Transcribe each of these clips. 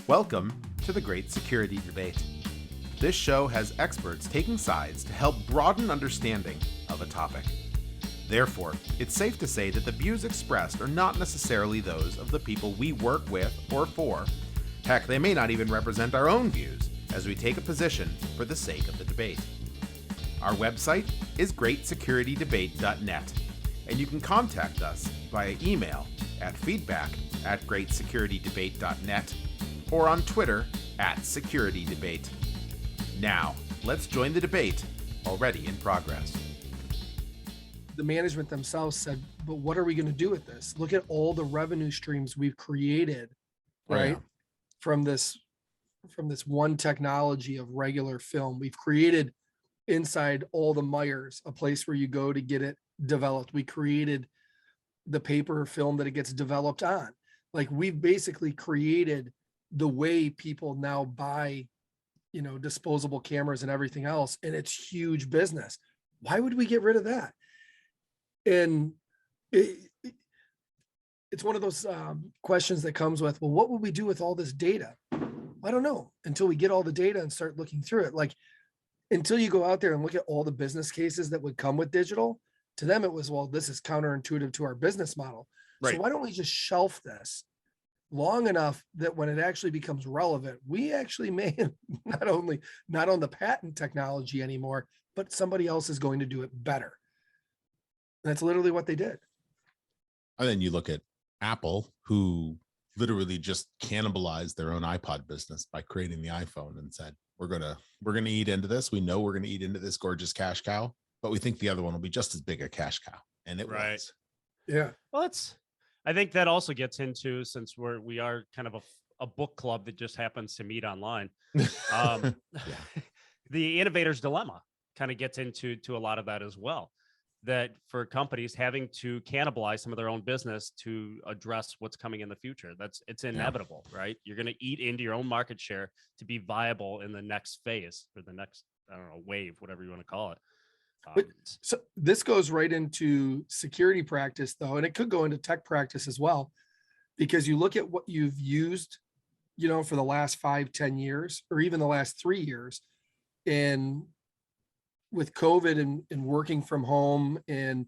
Welcome to the Great Security Debate. This show has experts taking sides to help broaden understanding of a topic. Therefore, it's safe to say that the views expressed are not necessarily those of the people we work with or for. Heck, they may not even represent our own views, as we take a position for the sake of the debate. Our website is greatsecurity.debate.net, and you can contact us via email at feedback@greatsecurity.debate.net or on Twitter @SecurityDebate. Now, let's join the debate already in progress. The management themselves said, but what are we going to do with this? Look at all the revenue streams we've created, right? From this one technology of regular film. We've created inside all the Myers, a place where you go to get it developed. We created the paper film that it gets developed on. Like, we've basically created the way people now buy, disposable cameras and everything else. And it's huge business. Why would we get rid of that? And it's one of those questions that comes with, well, what would we do with all this data? I don't know until we get all the data and start looking through it. Like, until you go out there and look at all the business cases that would come with digital, to them, it was, well, this is counterintuitive to our business model. Right. So why don't we just shelf this long enough that when it actually becomes relevant, we actually may not on the patent technology anymore, but somebody else is going to do it better. And that's literally what they did. And then you look at Apple, who literally just cannibalized their own iPod business by creating the iPhone and said, we're gonna eat into this. We know we're gonna eat into this gorgeous cash cow, but we think the other one will be just as big a cash cow. And it was. Yeah. Well, I think that also gets into, since we are kind of a book club that just happens to meet online. The innovator's dilemma kind of gets into a lot of that as well. That for companies having to cannibalize some of their own business to address what's coming in the future, it's inevitable, right? You're going to eat into your own market share to be viable in the next phase or the next, wave, whatever you want to call it. But so this goes right into security practice, though, and it could go into tech practice as well, because you look at what you've used, for the last 5-10 years, or even the last 3 years, and with COVID and working from home and,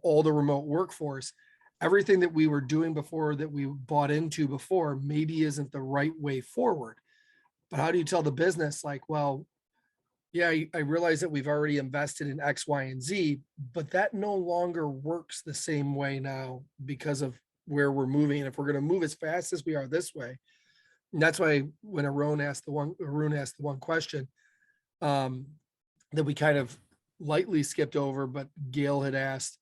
all the remote workforce, everything that we were doing before, that we bought into before, maybe isn't the right way forward. But how do you tell the business, like, well, yeah, I realize that we've already invested in X, Y, and Z, but that no longer works the same way now because of where we're moving. And if we're going to move as fast as we are this way, and that's why when Arun asked the one question, that we kind of lightly skipped over, but Gail had asked,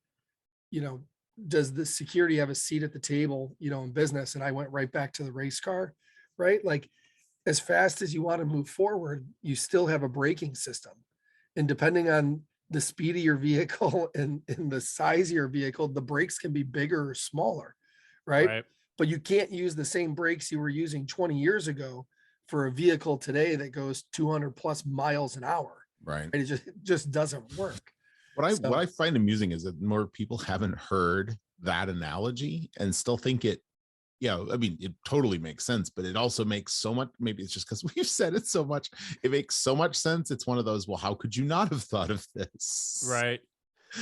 does the security have a seat at the table, in business? And I went right back to the race car, right? Like, as fast as you want to move forward, you still have a braking system. And depending on the speed of your vehicle and the size of your vehicle, the brakes can be bigger or smaller, right? But you can't use the same brakes you were using 20 years ago for a vehicle today that goes 200 plus miles an hour. Right. And it just doesn't work. What I find amusing is that more people haven't heard that analogy and still think it, it totally makes sense, but it also makes so much, maybe it's just because we've said it so much, it makes so much sense. It's one of those, well, how could you not have thought of this? Right.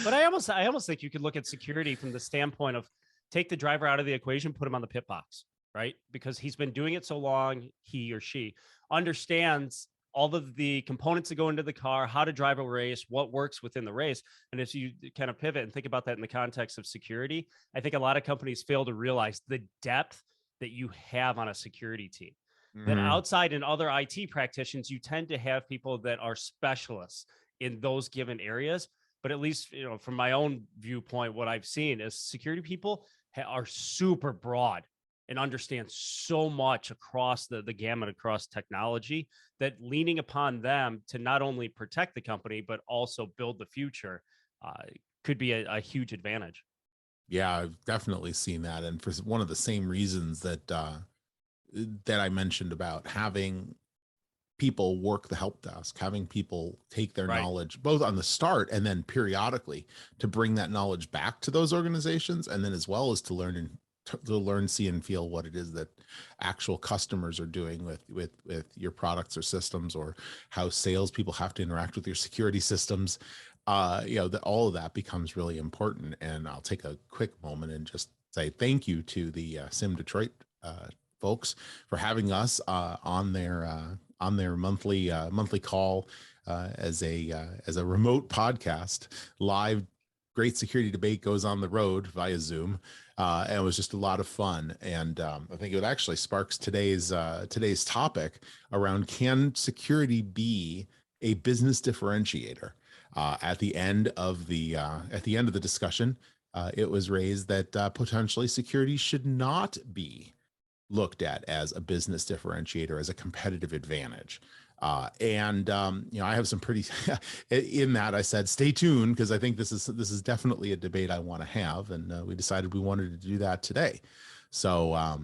But I almost think you could look at security from the standpoint of take the driver out of the equation, put him on the pit box, right? Because he's been doing it so long, he or she understands all of the components that go into the car, how to drive a race, what works within the race. And if you kind of pivot and think about that in the context of security, I think a lot of companies fail to realize the depth that you have on a security team. Mm-hmm. That outside in other IT practitioners, you tend to have people that are specialists in those given areas. But at least, from my own viewpoint, what I've seen is security people are super broad and understand so much across the gamut, across technology, that leaning upon them to not only protect the company, but also build the future could be a huge advantage. Yeah, I've definitely seen that. And for one of the same reasons that I mentioned about having people work the help desk, having people take their knowledge both on the start and then periodically to bring that knowledge back to those organizations, and then as well as to learn to learn, see, and feel what it is that actual customers are doing with your products or systems, or how salespeople have to interact with your security systems. That all of that becomes really important. And I'll take a quick moment and just say thank you to the Sim Detroit folks for having us on their monthly call as a remote podcast. Live Great Security Debate goes on the road via Zoom. And it was just a lot of fun. And I think it actually sparks today's topic around, can security be a business differentiator? At the end of the discussion, it was raised that potentially security should not be looked at as a business differentiator, as a competitive advantage. I have some pretty in that. I said, stay tuned, because I think this is definitely a debate I want to have. And we decided we wanted to do that today. So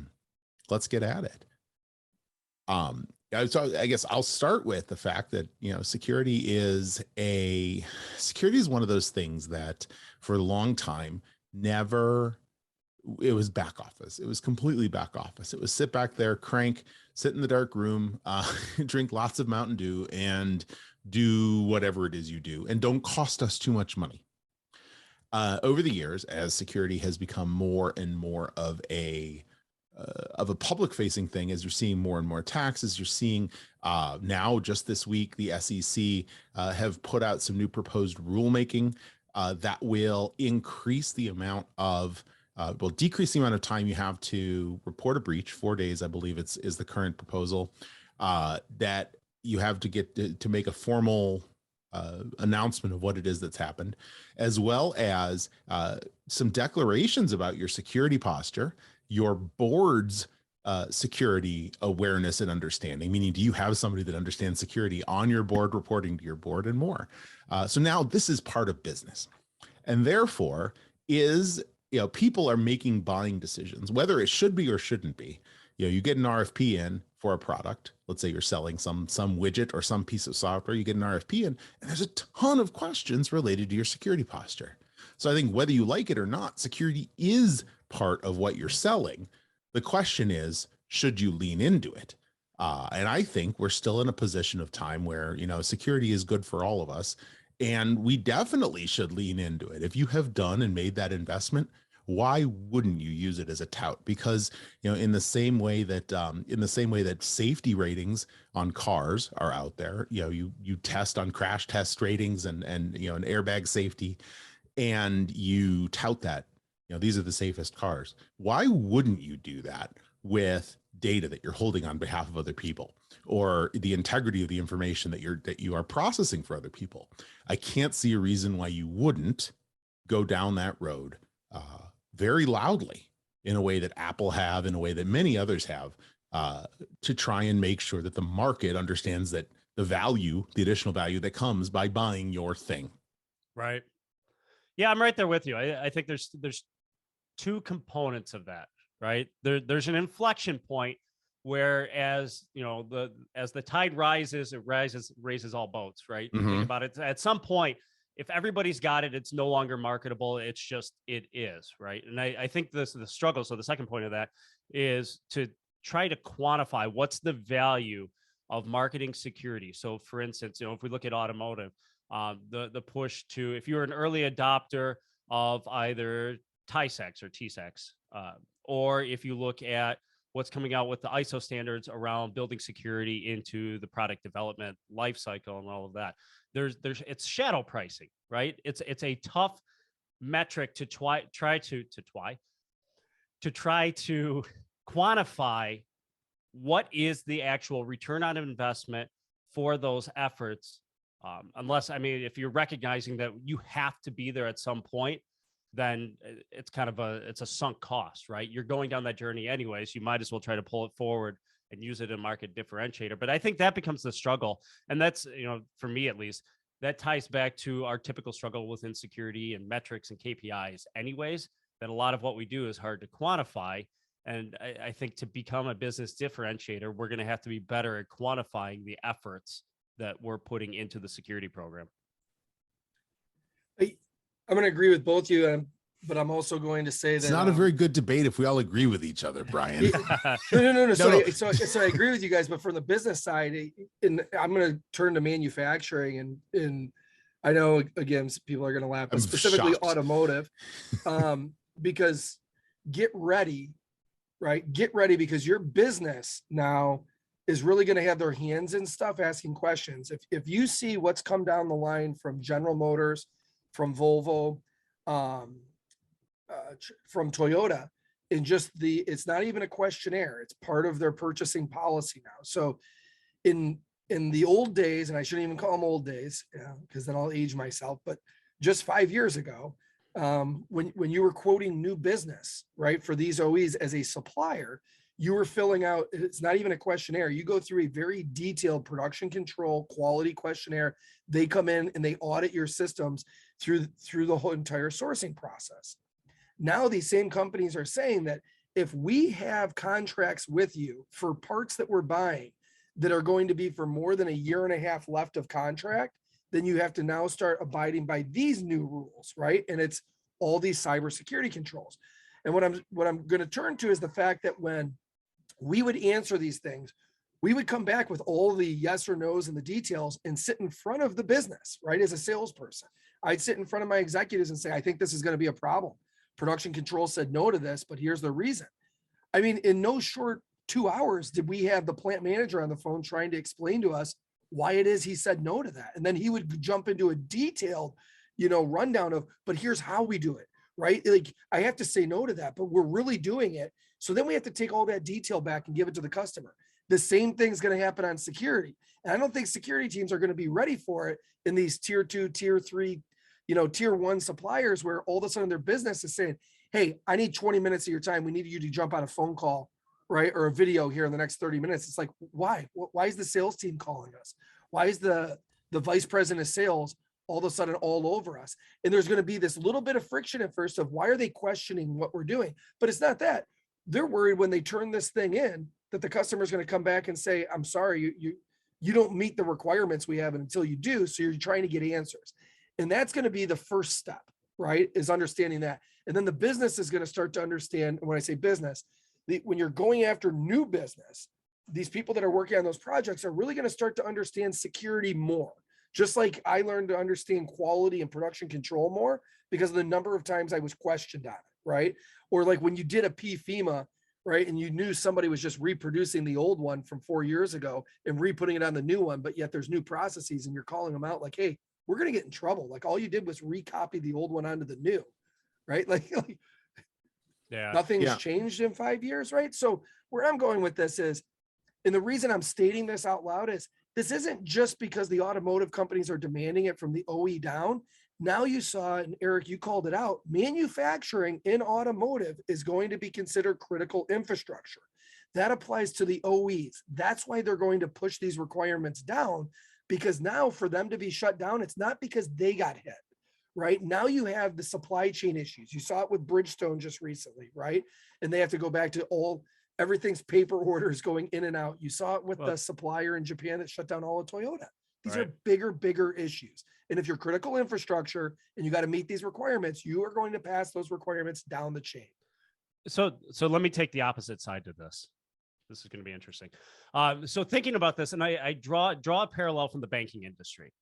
let's get at it. So I guess I'll start with the fact that, security is one of those things that for a long time, it was back office. It was completely back office. It was sit back there, sit in the dark room, drink lots of Mountain Dew, and do whatever it is you do, and don't cost us too much money. Over the years, as security has become more and more of a public-facing thing, as you're seeing more and more attacks, as you're seeing now, just this week, the SEC have put out some new proposed rulemaking that will increase the amount of will decrease the amount of time you have to report a breach. 4 days, I believe is the current proposal, that you have to get to make a formal announcement of what it is that's happened, as well as some declarations about your security posture, your board's security awareness and understanding, meaning, do you have somebody that understands security on your board, reporting to your board, and more. So now this is part of business, and therefore people are making buying decisions, whether it should be or shouldn't be. You get an RFP in for a product. Let's say you're selling some widget or some piece of software. You get an RFP in, and there's a ton of questions related to your security posture. So I think whether you like it or not, security is part of what you're selling. The question is, should you lean into it? And I think we're still in a position of time where, security is good for all of us, and we definitely should lean into it. If you have done and made that investment, why wouldn't you use it as a tout? Because, in the same way that safety ratings on cars are out there, you test on crash test ratings and an airbag safety, and you tout that, these are the safest cars. Why wouldn't you do that with data that you're holding on behalf of other people, or the integrity of the information that you are processing for other people? I can't see a reason why you wouldn't go down that road very loudly, in a way that Apple have, in a way that many others have, to try and make sure that the market understands that the additional value that comes by buying your thing. Right. Yeah, I'm right there with you. I think there's two components of that, right? There's an inflection point where, as the tide rises, it raises all boats, right? You think about it, at some point, if everybody's got it, it's no longer marketable. It's just, it is, right? And I think the struggle. So the second point of that is to try to quantify what's the value of marketing security. So for instance, if we look at automotive, the push to, if you're an early adopter of either TISAX or TSAX, or if you look at what's coming out with the ISO standards around building security into the product development lifecycle and all of that, it's shadow pricing, right? It's a tough metric to try to quantify what is the actual return on investment for those efforts. Unless, if you're recognizing that you have to be there at some point, then it's kind of it's a sunk cost, right? You're going down that journey anyways. You might as well try to pull it forward and use it in market differentiator. But I think that becomes the struggle. And that's, for me at least, that ties back to our typical struggle within security and metrics and KPIs anyways, that a lot of what we do is hard to quantify. And I think to become a business differentiator, we're going to have to be better at quantifying the efforts that we're putting into the security program. I'm going to agree with both of you. but I'm also going to say It's that not a very good debate if we all agree with each other, Brian. no. So, No. so I agree with you guys, but from the business side, and I'm going to turn to manufacturing, and I know again people are going to laugh, but I'm specifically shocked. automotive, because get ready, right? Get ready, because your business now is really going to have their hands in stuff, asking questions. If you see what's come down the line from General Motors, from Volvo, from Toyota, and just it's not even a questionnaire, it's part of their purchasing policy now. So in the old days, and I shouldn't even call them old days, because then I'll age myself, but just 5 years ago, when you were quoting new business, right, for these OEs as a supplier, you were filling out, it's not even a questionnaire, you go through a very detailed production control quality questionnaire. They come in and they audit your systems through the whole entire sourcing process. Now these same companies are saying that if we have contracts with you for parts that we're buying that are going to be for more than a year and a half left of contract, then you have to now start abiding by these new rules, right? And it's all these cybersecurity controls. And what I'm going to turn to is the fact that when we would answer these things, we would come back with all the yes or no's and the details and sit in front of the business, right? As a salesperson, I'd sit in front of my executives and say, I think this is going to be a problem. Production control said no to this, but here's the reason. I mean, in no short 2 hours did we have the plant manager on the phone trying to explain to us why it is he said no to that. And then he would jump into a detailed, rundown of, but here's how we do it, right? Like, I have to say no to that, but we're really doing it. So then we have to take all that detail back and give it to the customer. The same thing's going to happen on security. And I don't think security teams are going to be ready for it in these tier 2, tier 3, tier 1 suppliers, where all of a sudden their business is saying, hey, I need 20 minutes of your time. We need you to jump on a phone call, right? Or a video here in the next 30 minutes. It's like, why? Why is the sales team calling us? Why is the vice president of sales all of a sudden all over us? And there's going to be this little bit of friction at first of why are they questioning what we're doing? But it's not that. They're worried when they turn this thing in that the customer is going to come back and say, I'm sorry, you don't meet the requirements we have until you do. So you're trying to get answers. And that's going to be the first step, right? Is understanding that. And then the business is going to start to understand, when I say business, when you're going after new business, these people that are working on those projects are really going to start to understand security more. Just like I learned to understand quality and production control more because of the number of times I was questioned on it, right? Or like when you did a PFEMA, right? And you knew somebody was just reproducing the old one from 4 years ago and re-putting it on the new one, but yet there's new processes and you're calling them out like, hey, we're going to get in trouble. Like all you did was recopy the old one onto the new, right? Like Yeah. Nothing's changed in 5 years, right? So where I'm going with this is, and the reason I'm stating this out loud is, this isn't just because the automotive companies are demanding it from the OE down. Now you saw, and Eric, you called it out, manufacturing in automotive is going to be considered critical infrastructure. That applies to the OEs. That's why they're going to push these requirements down, because now for them to be shut down, it's not because they got hit, right? Now you have the supply chain issues. You saw it with Bridgestone just recently, right? And they have to go back to everything's paper orders going in and out. You saw it with the supplier in Japan that shut down all of Toyota. These are bigger issues. And if you're critical infrastructure and you got to meet these requirements, you are going to pass those requirements down the chain. So let me take the opposite side to this. This is going to be interesting. So thinking about this, and I draw a parallel from the banking industry,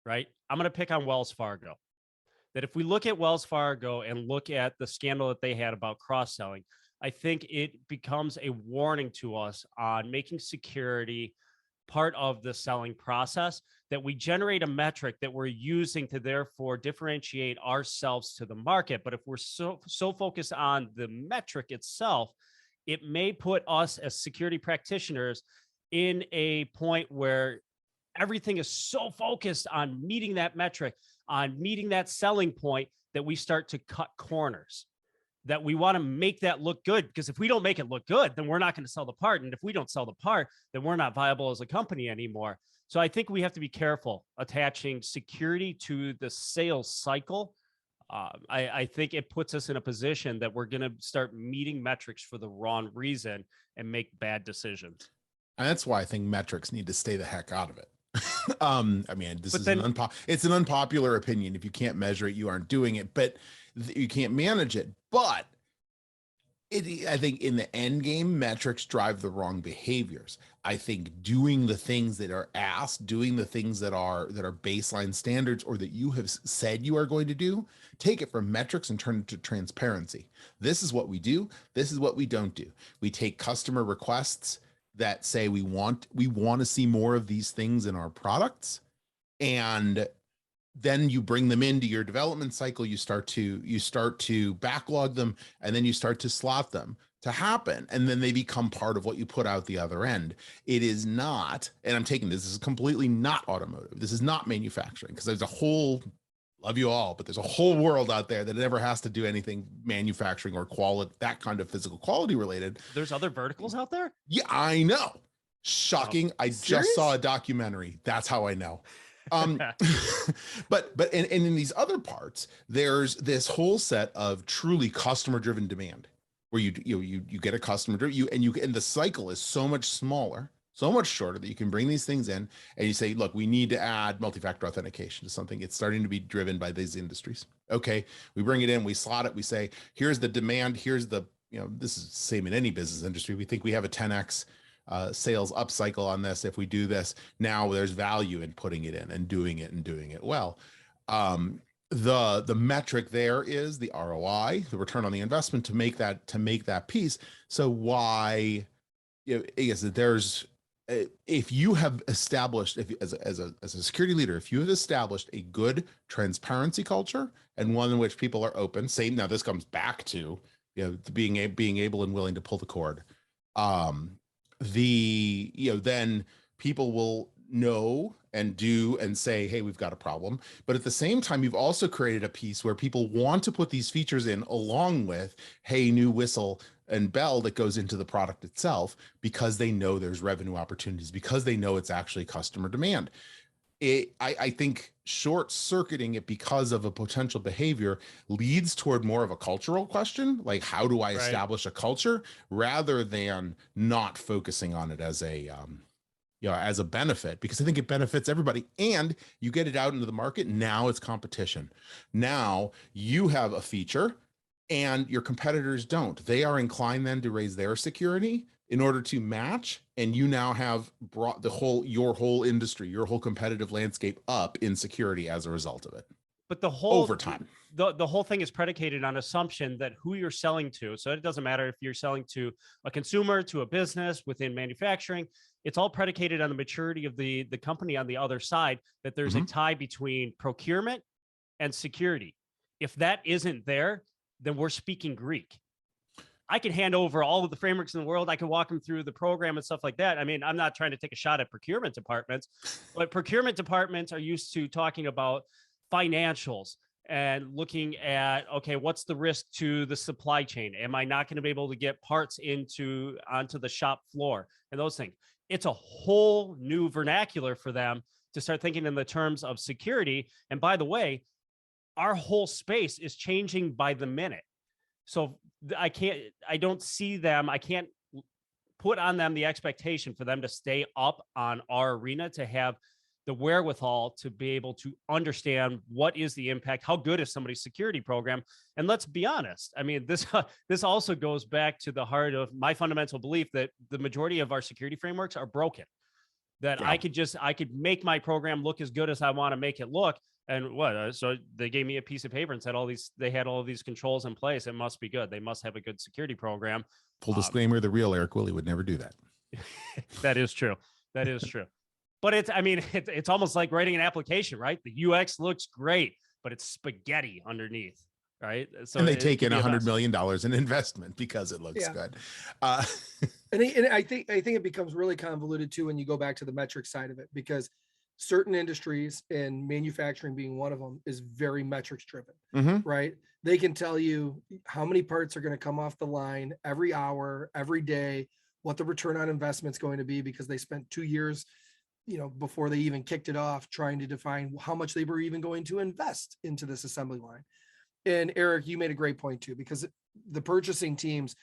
right? I'm going to pick on Wells Fargo. That if we look at Wells Fargo and look at the scandal that they had about cross-selling, I think it becomes a warning to us on making security part of the selling process, that we generate a metric that we're using to therefore differentiate ourselves to the market. But if we're so focused on the metric itself, it may put us as security practitioners in a point where everything is so focused on meeting that metric, on meeting that selling point, that we start to cut corners. That we want to make that look good, because if we don't make it look good, then we're not going to sell the part. And if we don't sell the part, then we're not viable as a company anymore. So I think we have to be careful attaching security to the sales cycle. I think it puts us in a position that we're going to start meeting metrics for the wrong reason and make bad decisions. And that's why I think metrics need to stay the heck out of it. I mean, it's an unpopular opinion. If you can't measure it, you aren't doing it. But You can't manage it. But I think in the end game, metrics drive the wrong behaviors. I think doing the things that are asked, doing the things that are baseline standards or that you have said you are going to do, take it from metrics and turn it to transparency. This is what we do. This is what we don't do. We take customer requests that say we want to see more of these things in our products, and then you bring them into your development cycle. You start to backlog them, and then you start to slot them to happen, and then they become part of what you put out the other end. It is not, and I'm taking this is completely not automotive. This is not manufacturing, because there's a whole, love you all, but there's a whole world out there that never has to do anything manufacturing or quality, that kind of physical quality related. There's other verticals out there. Yeah, I know. Shocking. I just saw a documentary. That's how I know. but in these other parts, there's this whole set of truly customer driven demand where you get a customer driven, and the cycle is so much smaller, so much shorter, that you can bring these things in and you say, look, we need to add multi-factor authentication to something. It's starting to be driven by these industries. Okay, we bring it in, we slot it, we say, here's the demand, here's the, this is the same in any business industry. We think we have a 10x sales upcycle on this. If we do this now, there's value in putting it in and doing it well. The metric there is the ROI, the return on the investment, to make that piece. So why, I guess there's, if you have established, as a security leader, if you have established a good transparency culture and one in which people are open, same, now this comes back to, being able and willing to pull the cord. Then people will know and do and say, hey, we've got a problem. But at the same time, you've also created a piece where people want to put these features in along with, hey, new whistle and bell that goes into the product itself, because they know there's revenue opportunities, because they know it's actually customer demand. I think short-circuiting it because of a potential behavior leads toward more of a cultural question, like how do I establish a culture, rather than not focusing on it as a as a benefit, because I think it benefits everybody, and you get it out into the market. Now it's competition. Now you have a feature and your competitors don't. They are inclined then to raise their security in order to match, and you now have brought your whole industry, your whole competitive landscape up in security as a result of it. But the whole over time, the whole thing is predicated on assumption that who you're selling to. So it doesn't matter if you're selling to a consumer, to a business, within manufacturing. It's all predicated on the maturity of the company on the other side, that there's a tie between procurement and security. If that isn't there, then we're speaking Greek. I can hand over all of the frameworks in the world. I can walk them through the program and stuff like that. I mean, I'm not trying to take a shot at procurement departments, but procurement departments are used to talking about financials and looking at, okay, what's the risk to the supply chain? Am I not going to be able to get parts onto the shop floor and those things? It's a whole new vernacular for them to start thinking in the terms of security. And by the way, our whole space is changing by the minute. So I don't see them, I can't put on them the expectation for them to stay up on our arena, to have the wherewithal to be able to understand what is the impact, how good is somebody's security program. And let's be honest, I mean, this also goes back to the heart of my fundamental belief that the majority of our security frameworks are broken. That I could make my program look as good as I want to make it look. And so they gave me a piece of paper and said they had all of these controls in place. It must be good. They must have a good security program. Full disclaimer, the real Eric Willie would never do that. That is true. That is true. But it's almost like writing an application, right? The UX looks great, but it's spaghetti underneath, right? So and they take in $100 million in investment because it looks good. And I think it becomes really convoluted too when you go back to the metric side of it, because certain industries, and manufacturing being one of them, is very metrics driven, right? They can tell you how many parts are going to come off the line every hour, every day, what the return on investment is going to be, because they spent 2 years, before they even kicked it off, trying to define how much they were even going to invest into this assembly line. And Eric, you made a great point too, because the purchasing teams,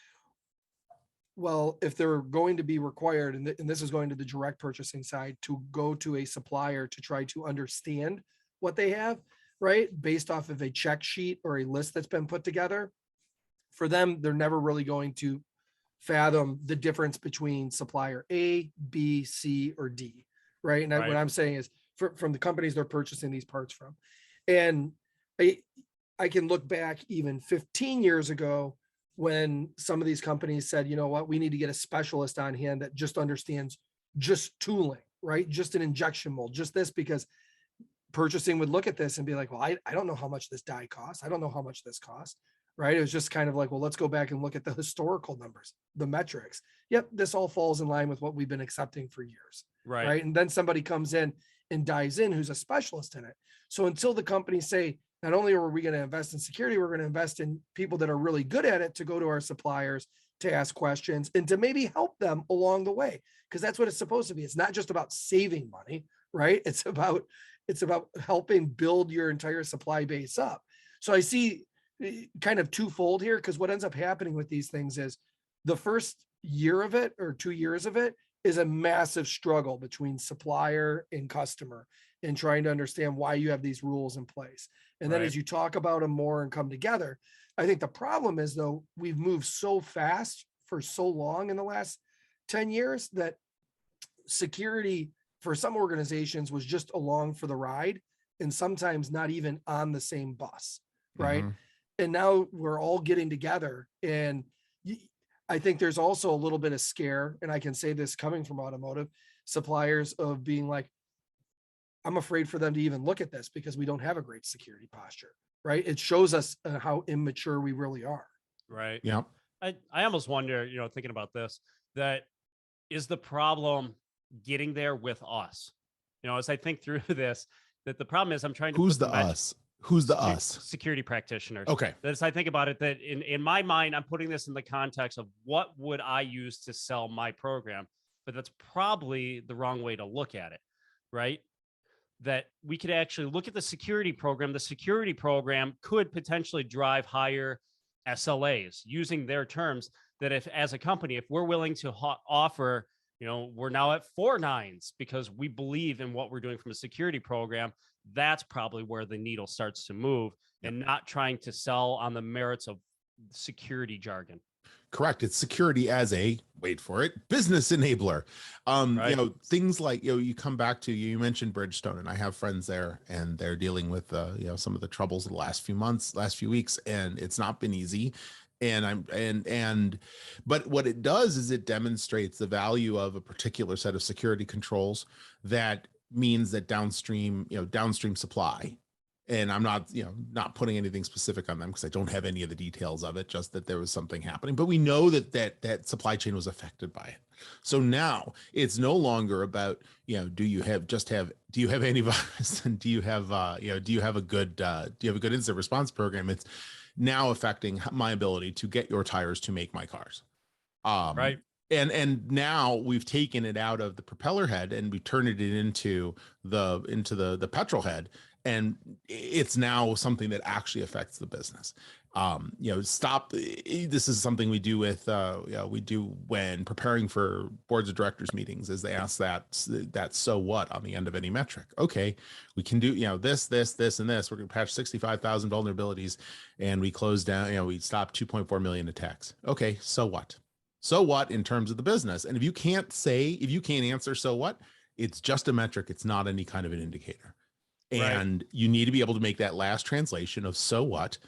well, if they're going to be required, and this is going to the direct purchasing side, to go to a supplier to try to understand what they have, right? Based off of a check sheet or a list that's been put together. For them, they're never really going to fathom the difference between supplier A, B, C, or D, right? And what I'm saying is from the companies they're purchasing these parts from. And I can look back even 15 years ago when some of these companies said, you know what, we need to get a specialist on hand that just understands just tooling, right? Just an injection mold, just this, because purchasing would look at this and be like, well, I don't know how much this die costs. I don't know how much this costs, right? It was just kind of like, well, let's go back and look at the historical numbers, the metrics. Yep, this all falls in line with what we've been accepting for years, right? And then somebody comes in and dives in who's a specialist in it. So until the companies say, not only are we going to invest in security, we're going to invest in people that are really good at it to go to our suppliers to ask questions and to maybe help them along the way. Because that's what it's supposed to be. It's not just about saving money, right? It's about helping build your entire supply base up. So I see kind of twofold here, because what ends up happening with these things is the first year of it or 2 years of it is a massive struggle between supplier and customer and trying to understand why you have these rules in place. And then as you talk about them more and come together, I think the problem is, though, we've moved so fast for so long in the last 10 years that security for some organizations was just along for the ride and sometimes not even on the same bus, right? And now we're all getting together, and I think there's also a little bit of scare, and I can say this coming from automotive suppliers, of being like, I'm afraid for them to even look at this because we don't have a great security posture, right? It shows us how immature we really are. Right. Yeah. I almost wonder, thinking about this, that is the problem getting there with us? As I think through this, that the problem is I'm trying to Who's the us? Who's the us? Security practitioners. Okay. As I think about it, that in my mind, I'm putting this in the context of what would I use to sell my program, but that's probably the wrong way to look at it, right? That we could actually look at the security program. The security program could potentially drive higher SLAs, using their terms, that if as a company, if we're willing to offer, we're now at 4 nines because we believe in what we're doing from a security program, that's probably where the needle starts to move, and not trying to sell on the merits of security jargon. Correct. It's security as a, wait for it, business enabler. Things like, you come back to, you mentioned Bridgestone, and I have friends there, and they're dealing with, some of the troubles of the last few months, last few weeks, and it's not been easy. But what it does is it demonstrates the value of a particular set of security controls that means that downstream supply. And I'm not putting anything specific on them because I don't have any of the details of it, just that there was something happening. But we know that supply chain was affected by it. So now it's no longer about, do you have antivirus and do you have a good incident response program? It's now affecting my ability to get your tires to make my cars. Right. And now we've taken it out of the propeller head and we turned it into the petrol head. And it's now something that actually affects the business. This is something we do when preparing for boards of directors meetings, is they ask that so what on the end of any metric. Okay, we can do, this, and this. We're going to patch 65,000 vulnerabilities, and we close down, we stop 2.4 million attacks. Okay, so what? So what in terms of the business? And if you can't answer so what, it's just a metric. It's not any kind of an indicator. And you need to be able to make that last translation of so what,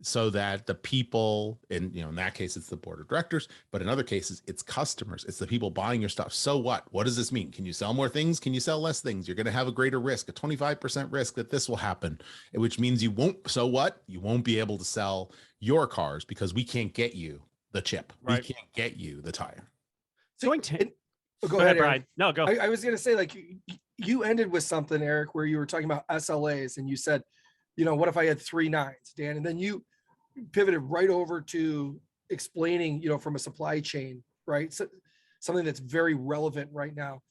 so that the people, and in that case, it's the board of directors, but in other cases, it's customers. It's the people buying your stuff. So what? What does this mean? Can you sell more things? Can you sell less things? You're going to have a greater risk, a 25% risk that this will happen, which means you won't. So what? You won't be able to sell your cars because we can't get you the chip. Right. We can't get you the tire. Go ahead, Brian. No, go. I was going to say, like, you ended with something, Eric, where you were talking about SLAs, and you said, what if I had 3 nines, Dan? And then you pivoted right over to explaining, from a supply chain, right? So, something that's very relevant right now.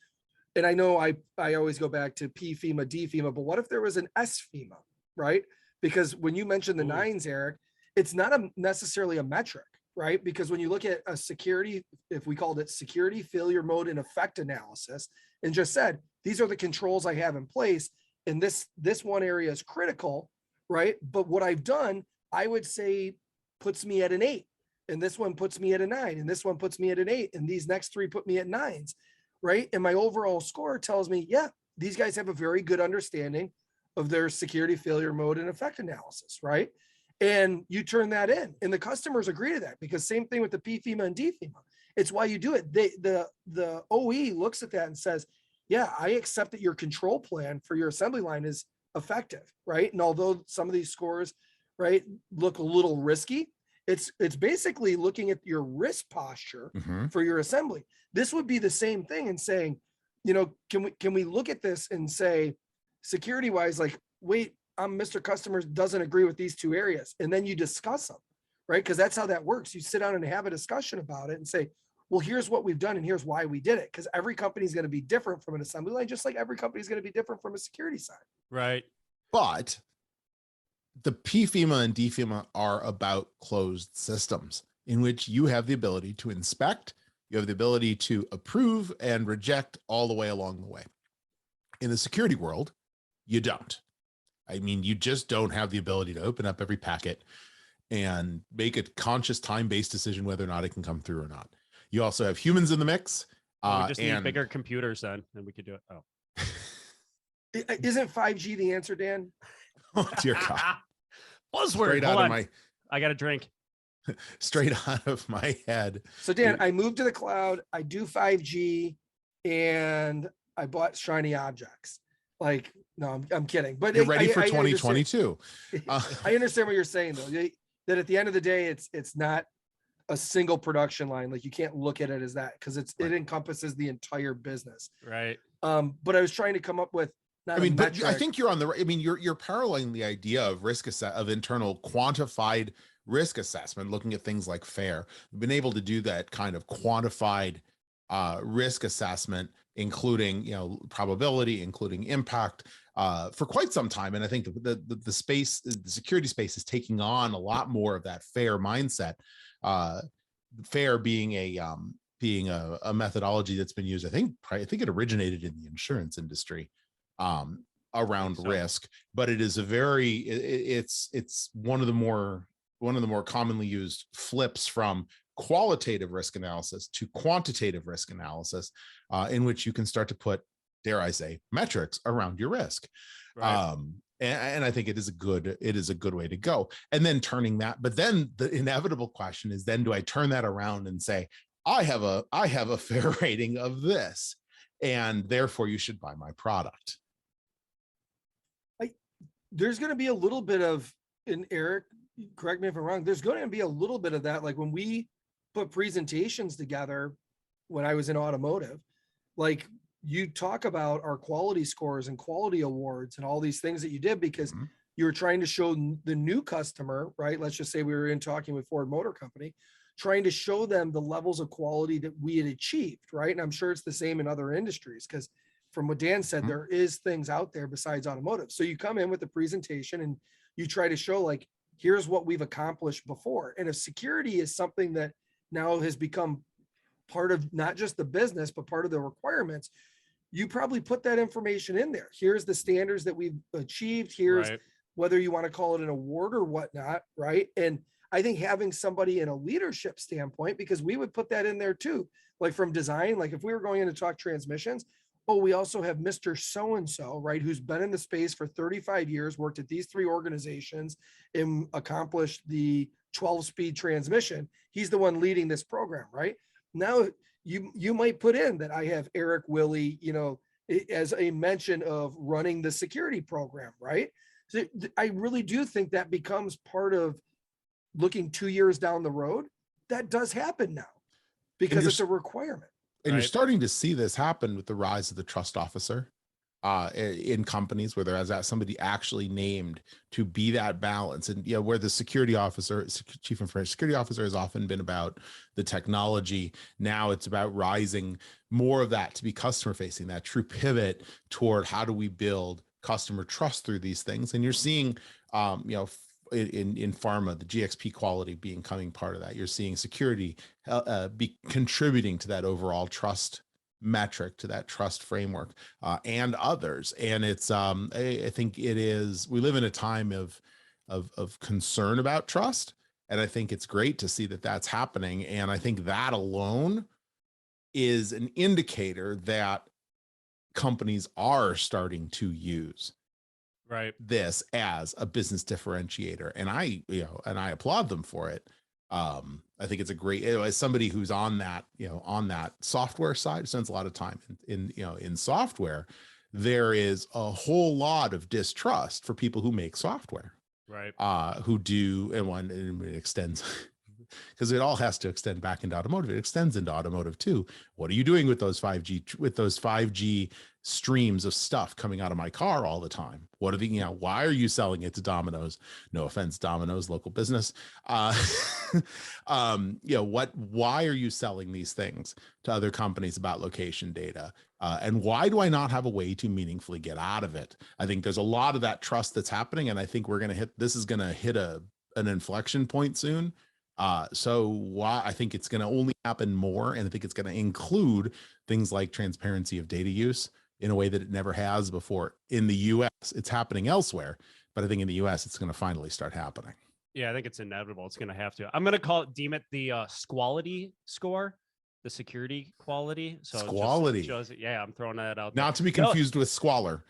And I know I always go back to PFEMA, DFEMA, but what if there was an SFEMA, right? Because when you mentioned the nines, Eric, it's not necessarily a metric, right? Because when you look at a security, if we called it security failure mode and effect analysis, and just said, these are the controls I have in place, and this one area is critical, right? But what I've done, I would say puts me at an 8, and this one puts me at a 9, and this one puts me at an 8, and these next 3 put me at 9s, right? And my overall score tells me, yeah, these guys have a very good understanding of their security failure mode and effect analysis, right? And you turn that in, and the customers agree to that, because same thing with the PFEMA and DFEMA. It's why you do it. The OE looks at that and says, yeah, I accept that your control plan for your assembly line is effective, right? And although some of these scores, right, look a little risky, it's basically looking at your risk posture for your assembly. This would be the same thing and saying, you know, can we look at this and say, security wise, like, wait, Mr. Customer doesn't agree with these 2 areas, and then you discuss them, right? Because that's how that works. You sit down and have a discussion about it and say, well, here's what we've done and here's why we did it. Because every company is going to be different from an assembly line, just like every company is going to be different from a security side. Right. But the PFEMA and DFEMA are about closed systems in which you have the ability to inspect, you have the ability to approve and reject all the way along the way. In the security world, you don't. I mean, you just don't have the ability to open up every packet and make a conscious time-based decision whether or not it can come through or not. You also have humans in the mix. We just need bigger computers then, and we could do it. Oh, Isn't 5G the answer, Dan? Oh dear God! Buzzword. Hold on. I got a drink. Straight out of my head. So Dan, I moved to the cloud. I do 5G, and I bought shiny objects. Like, no, I'm kidding. But you're ready for 2022. I understand what you're saying, though. That at the end of the day, it's not a single production line. Like, you can't look at it as that, because it encompasses the entire business. Right. But I was trying to come up with. But I think you're on the right. I mean, you're paralleling the idea of of internal quantified risk assessment, looking at things like FAIR. We've been able to do that kind of quantified risk assessment, including, you know, probability, including impact, for quite some time. And I think the space, the security space, is taking on a lot more of that FAIR mindset. FAIR being a methodology that's been used. I think it originated in the insurance industry around risk, but it is it's one of the more commonly used flips from qualitative risk analysis to quantitative risk analysis, in which you can start to put, dare I say, metrics around your risk. Right. And I think it is a good way to go. And then but then the inevitable question is, then do I turn that around and say, I have a FAIR rating of this, and therefore you should buy my product? There's going to be a little bit of, and Eric, correct me if I'm wrong, there's going to be a little bit of that. Like when we put presentations together, when I was in automotive, like you talk about our quality scores and quality awards and all these things that you did, because you were trying to show the new customer, right? Let's just say we were talking with Ford Motor Company, trying to show them the levels of quality that we had achieved, right? And I'm sure it's the same in other industries, because from what Dan said, there is things out there besides automotive. So you come in with a presentation and you try to show, like, here's what we've accomplished before. And if security is something that now has become part of not just the business, but part of the requirements, you probably put that information in there. Here's the standards that we've achieved. Here's whether you want to call it an award or whatnot, right? And I think having somebody in a leadership standpoint, because we would put that in there too, like from design, like if we were going in to talk transmissions, we also have Mr. So-and-so, right, who's been in the space for 35 years, worked at these 3 organizations and accomplished the 12-speed transmission. He's the one leading this program, right? Now you might put in that I have Eric Willie, you know, as a mention of running the security program, right? So I really do think that becomes part of looking 2 years down the road. That does happen now because it's a requirement. And you're starting to see this happen with the rise of the trust officer in companies where there is somebody actually named to be that balance. And, you know, where the security officer, chief information security officer, has often been about the technology. Now it's about rising more of that to be customer facing, that true pivot toward how do we build customer trust through these things. And you're seeing, you know, in pharma, the GXP quality becoming part of that. You're seeing security be contributing to that overall trust metric, to that trust framework, and others. And it's, I think it is, we live in a time of of concern about trust. And I think it's great to see that that's happening. And I think that alone is an indicator that companies are starting to use this as a business differentiator. And I applaud them for it. I think it's a great, as somebody who's on that, on that software side, spends a lot of time in software, there is a whole lot of distrust for people who make software, who do, and it extends because it all has to extend back into automotive. It extends into automotive too. What are you doing with those 5G streams of stuff coming out of my car all the time? What are the, why are you selling it to Domino's? No offense, Domino's, local business. Why are you selling these things to other companies about location data? And why do I not have a way to meaningfully get out of it? I think there's a lot of that trust that's happening. And I think this is going to hit an inflection point soon. So why I think it's going to only happen more. And I think it's going to include things like transparency of data use in a way that it never has before in the US. It's happening elsewhere, but I think in the US, it's going to finally start happening. Yeah, I think it's inevitable. It's going to have to. I'm going to deem it the Squality score, the security quality. So Squality. Yeah, I'm throwing that out. Not to be confused with squalor.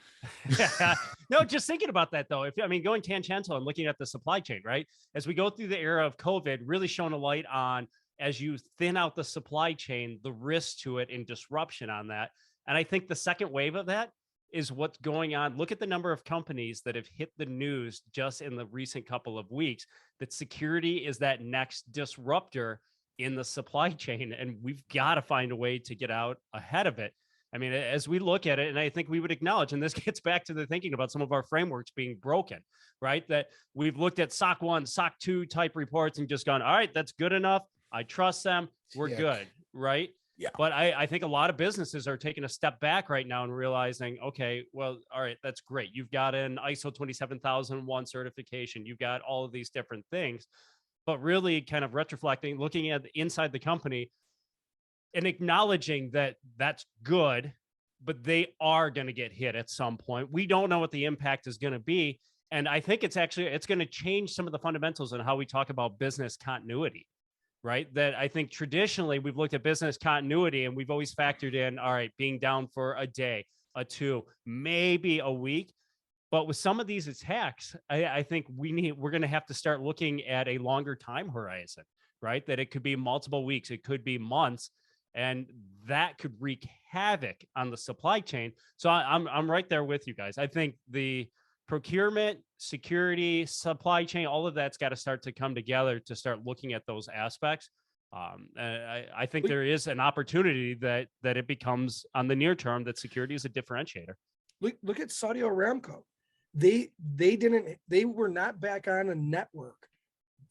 No, just thinking about that though. Going tangential and looking at the supply chain, right? As we go through the era of COVID, really showing a light on, as you thin out the supply chain, the risk to it and disruption on that. And I think the second wave of that is what's going on. Look at the number of companies that have hit the news just in the recent couple of weeks, that security is that next disruptor in the supply chain. And we've got to find a way to get out ahead of it. I mean, as we look at it, and I think we would acknowledge, and this gets back to the thinking about some of our frameworks being broken, right? That we've looked at SOC 1, SOC 2 type reports and just gone, all right, that's good enough. I trust them. We're good, right? Yeah. But I think a lot of businesses are taking a step back right now and realizing, okay, well, all right, that's great. You've got an ISO 27001 certification. You've got all of these different things, but really kind of retroflecting, looking at inside the company and acknowledging that that's good, but they are going to get hit at some point. We don't know what the impact is going to be. And I think it's going to change some of the fundamentals on how we talk about business continuity. Right. That I think traditionally we've looked at business continuity and we've always factored in, all right, being down for a day, a two, maybe a week. But with some of these attacks, I think we're going to have to start looking at a longer time horizon, right? That it could be multiple weeks, it could be months, and that could wreak havoc on the supply chain. So I'm right there with you guys. I think the procurement, security, supply chain, all of that's got to start to come together to start looking at those aspects. I think there is an opportunity that it becomes on the near term that security is a differentiator. Look at Saudi Aramco. They were not back on a network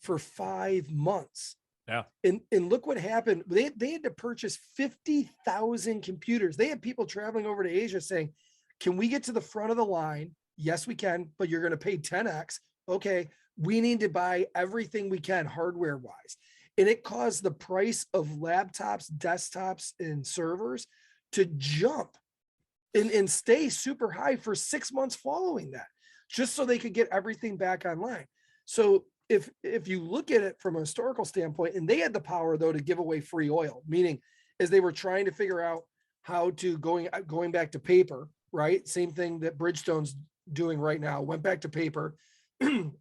for 5 months. Yeah. And look what happened. They had to purchase 50,000 computers. They had people traveling over to Asia saying, can we get to the front of the line? Yes, we can, but you're going to pay 10x. Okay, we need to buy everything we can hardware wise. And it caused the price of laptops, desktops, and servers to jump and stay super high for 6 months following that, just so they could get everything back online. So if you look at it from a historical standpoint, and they had the power though to give away free oil, meaning as they were trying to figure out how to going back to paper, right? Same thing that Bridgestone's doing right now, went back to paper,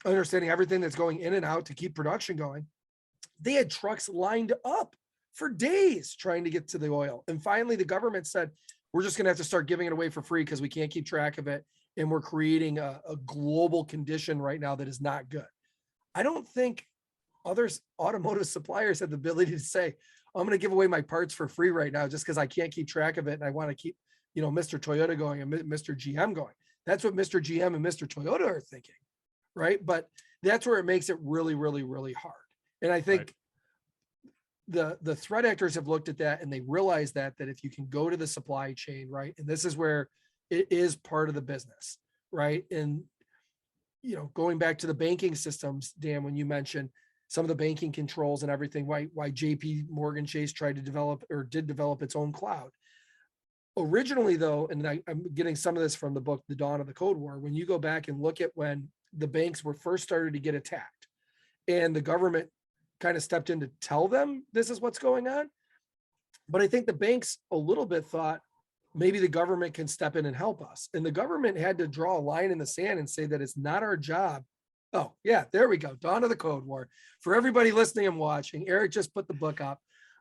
understanding everything that's going in and out to keep production going. They had trucks lined up for days trying to get to the oil. And finally, the government said, we're just going to have to start giving it away for free because we can't keep track of it. And we're creating a global condition right now that is not good. I don't think other automotive suppliers have the ability to say, I'm going to give away my parts for free right now just because I can't keep track of it. And I want to keep, Mr. Toyota going and Mr. GM going. That's what Mr. GM and Mr. Toyota are thinking, right? But that's where it makes it really, really, really hard. And I think the threat actors have looked at that and they realize that if you can go to the supply chain, right? And this is where it is part of the business, right? And, going back to the banking systems, Dan, when you mentioned some of the banking controls and everything, why JP Morgan Chase tried to did develop its own cloud. Originally, though, and I'm getting some of this from the book, The Dawn of the Code War, when you go back and look at when the banks were first started to get attacked, and the government kind of stepped in to tell them this is what's going on. But I think the banks a little bit thought maybe the government can step in and help us. And the government had to draw a line in the sand and say that it's not our job. Oh, yeah, there we go. Dawn of the Code War. For everybody listening and watching, Eric just put the book up.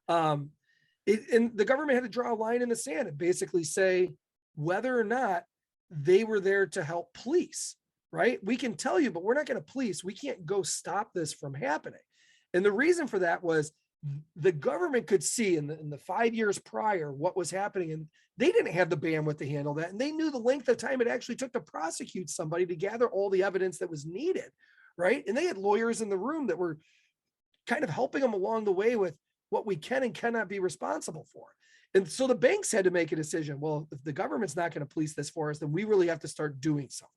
And the government had to draw a line in the sand and basically say whether or not they were there to help police, right? We can tell you, but we're not going to police. We can't go stop this from happening. And the reason for that was the government could see in the 5 years prior what was happening, and they didn't have the bandwidth to handle that. And they knew the length of time it actually took to prosecute somebody to gather all the evidence that was needed, right? And they had lawyers in the room that were kind of helping them along the way with what we can and cannot be responsible for. And so the banks had to make a decision. Well, if the government's not going to police this for us, then we really have to start doing something,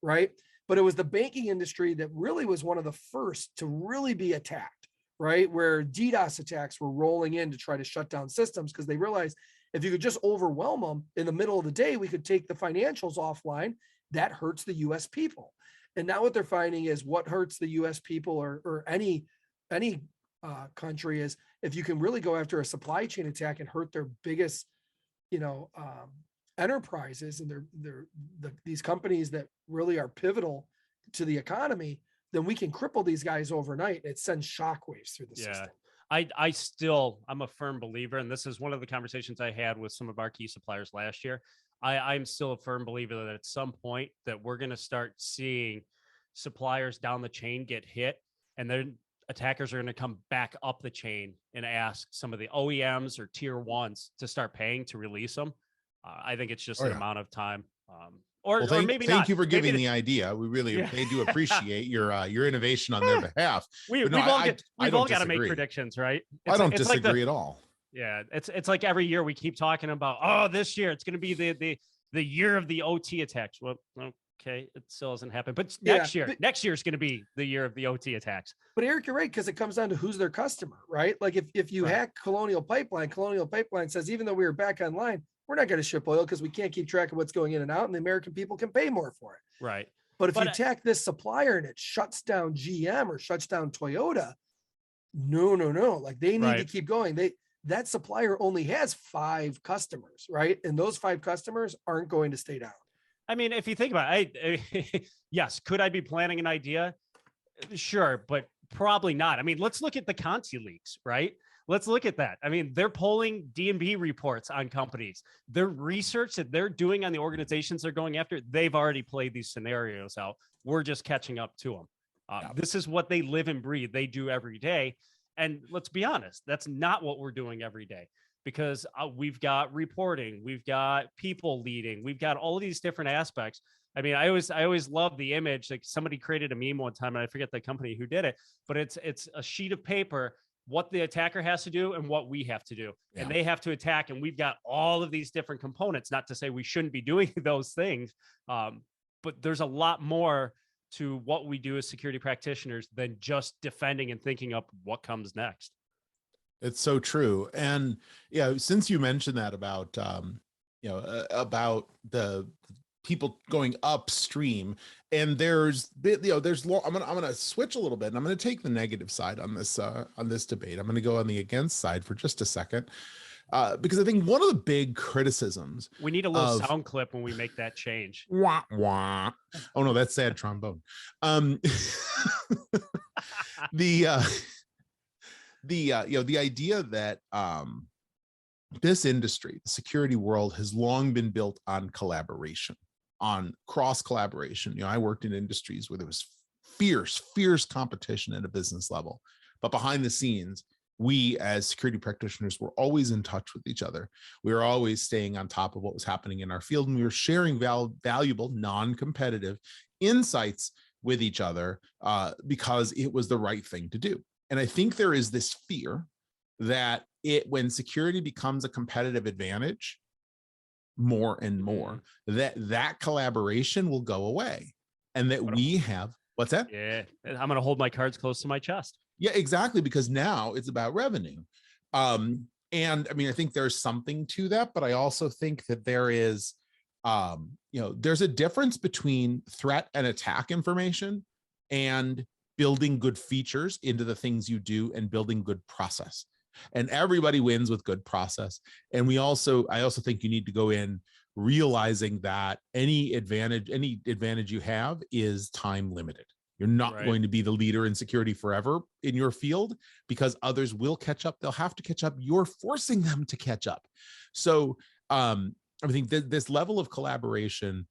right? But it was the banking industry that really was one of the first to really be attacked, right? Where DDoS attacks were rolling in to try to shut down systems because they realized if you could just overwhelm them in the middle of the day, we could take the financials offline. That hurts the US people. And now what they're finding is what hurts the US people or any country is if you can really go after a supply chain attack and hurt their biggest, enterprises and these companies that really are pivotal to the economy, then we can cripple these guys overnight. It sends shockwaves through the system. I'm a firm believer, and this is one of the conversations I had with some of our key suppliers last year. I'm still a firm believer that at some point that we're going to start seeing suppliers down the chain get hit, and then attackers are going to come back up the chain and ask some of the OEMs or tier ones to start paying to release them. I think it's just an amount of time. Or maybe not. Thank you for giving the idea. We really they do appreciate your innovation on their behalf. We've all got to make predictions, right? I don't disagree at all. Yeah, it's like every year we keep talking about, oh, this year it's going to be the year of the OT attacks. Well, okay, it still hasn't happened, but next year is going to be the year of the OT attacks. But Eric, you're right, because it comes down to who's their customer, right? Like if you hack Colonial Pipeline says even though we were back online, we're not going to ship oil because we can't keep track of what's going in and out, and the American people can pay more for it. Right. But if you attack this supplier and it shuts down GM or shuts down Toyota, no. Like they need to keep going. That supplier only has 5 customers, right? And those 5 customers aren't going to stay down. I mean, if you think about it, yes, could I be planning an idea? Sure, but probably not. I mean, let's look at the Conti leaks, right? Let's look at that. I mean, they're pulling D&B reports on companies. Their research that they're doing on the organizations they're going after, they've already played these scenarios out. We're just catching up to them. This is what they live and breathe. They do every day. And let's be honest, that's not what we're doing every day, because we've got reporting, we've got people leading, we've got all of these different aspects. I mean, I always love the image. Like somebody created a meme one time, and I forget the company who did it, but it's a sheet of paper, what the attacker has to do and what we have to do. Yeah. And they have to attack. And we've got all of these different components, not to say we shouldn't be doing those things. But there's a lot more to what we do as security practitioners than just defending and thinking up what comes next. It's so true. And since you mentioned that about, about the people going upstream, and I'm going to switch a little bit, and I'm going to take the negative side on this debate. I'm going to go on the against side for just a second, because I think one of the big criticisms, we need a little sound clip when we make that change. Wah, wah. Oh no, that's sad trombone. The idea that this industry, the security world, has long been built on collaboration, on cross collaboration. I worked in industries where there was fierce competition at a business level, but behind the scenes, we as security practitioners were always in touch with each other. We were always staying on top of what was happening in our field, and we were sharing valuable, non-competitive insights with each other because it was the right thing to do. And I think there is this fear that when security becomes a competitive advantage more and more, that collaboration will go away, and that we have, what's that? Yeah, I'm going to hold my cards close to my chest. Yeah, exactly. Because now it's about revenue. And I mean, I think there's something to that, but I also think that there is There's a difference between threat and attack information and building good features into the things you do and building good process. And everybody wins with good process. And I also think you need to go in realizing that any advantage you have is time limited. You're not going to be the leader in security forever in your field, because others will catch up. They'll have to catch up. You're forcing them to catch up. So I think this level of collaboration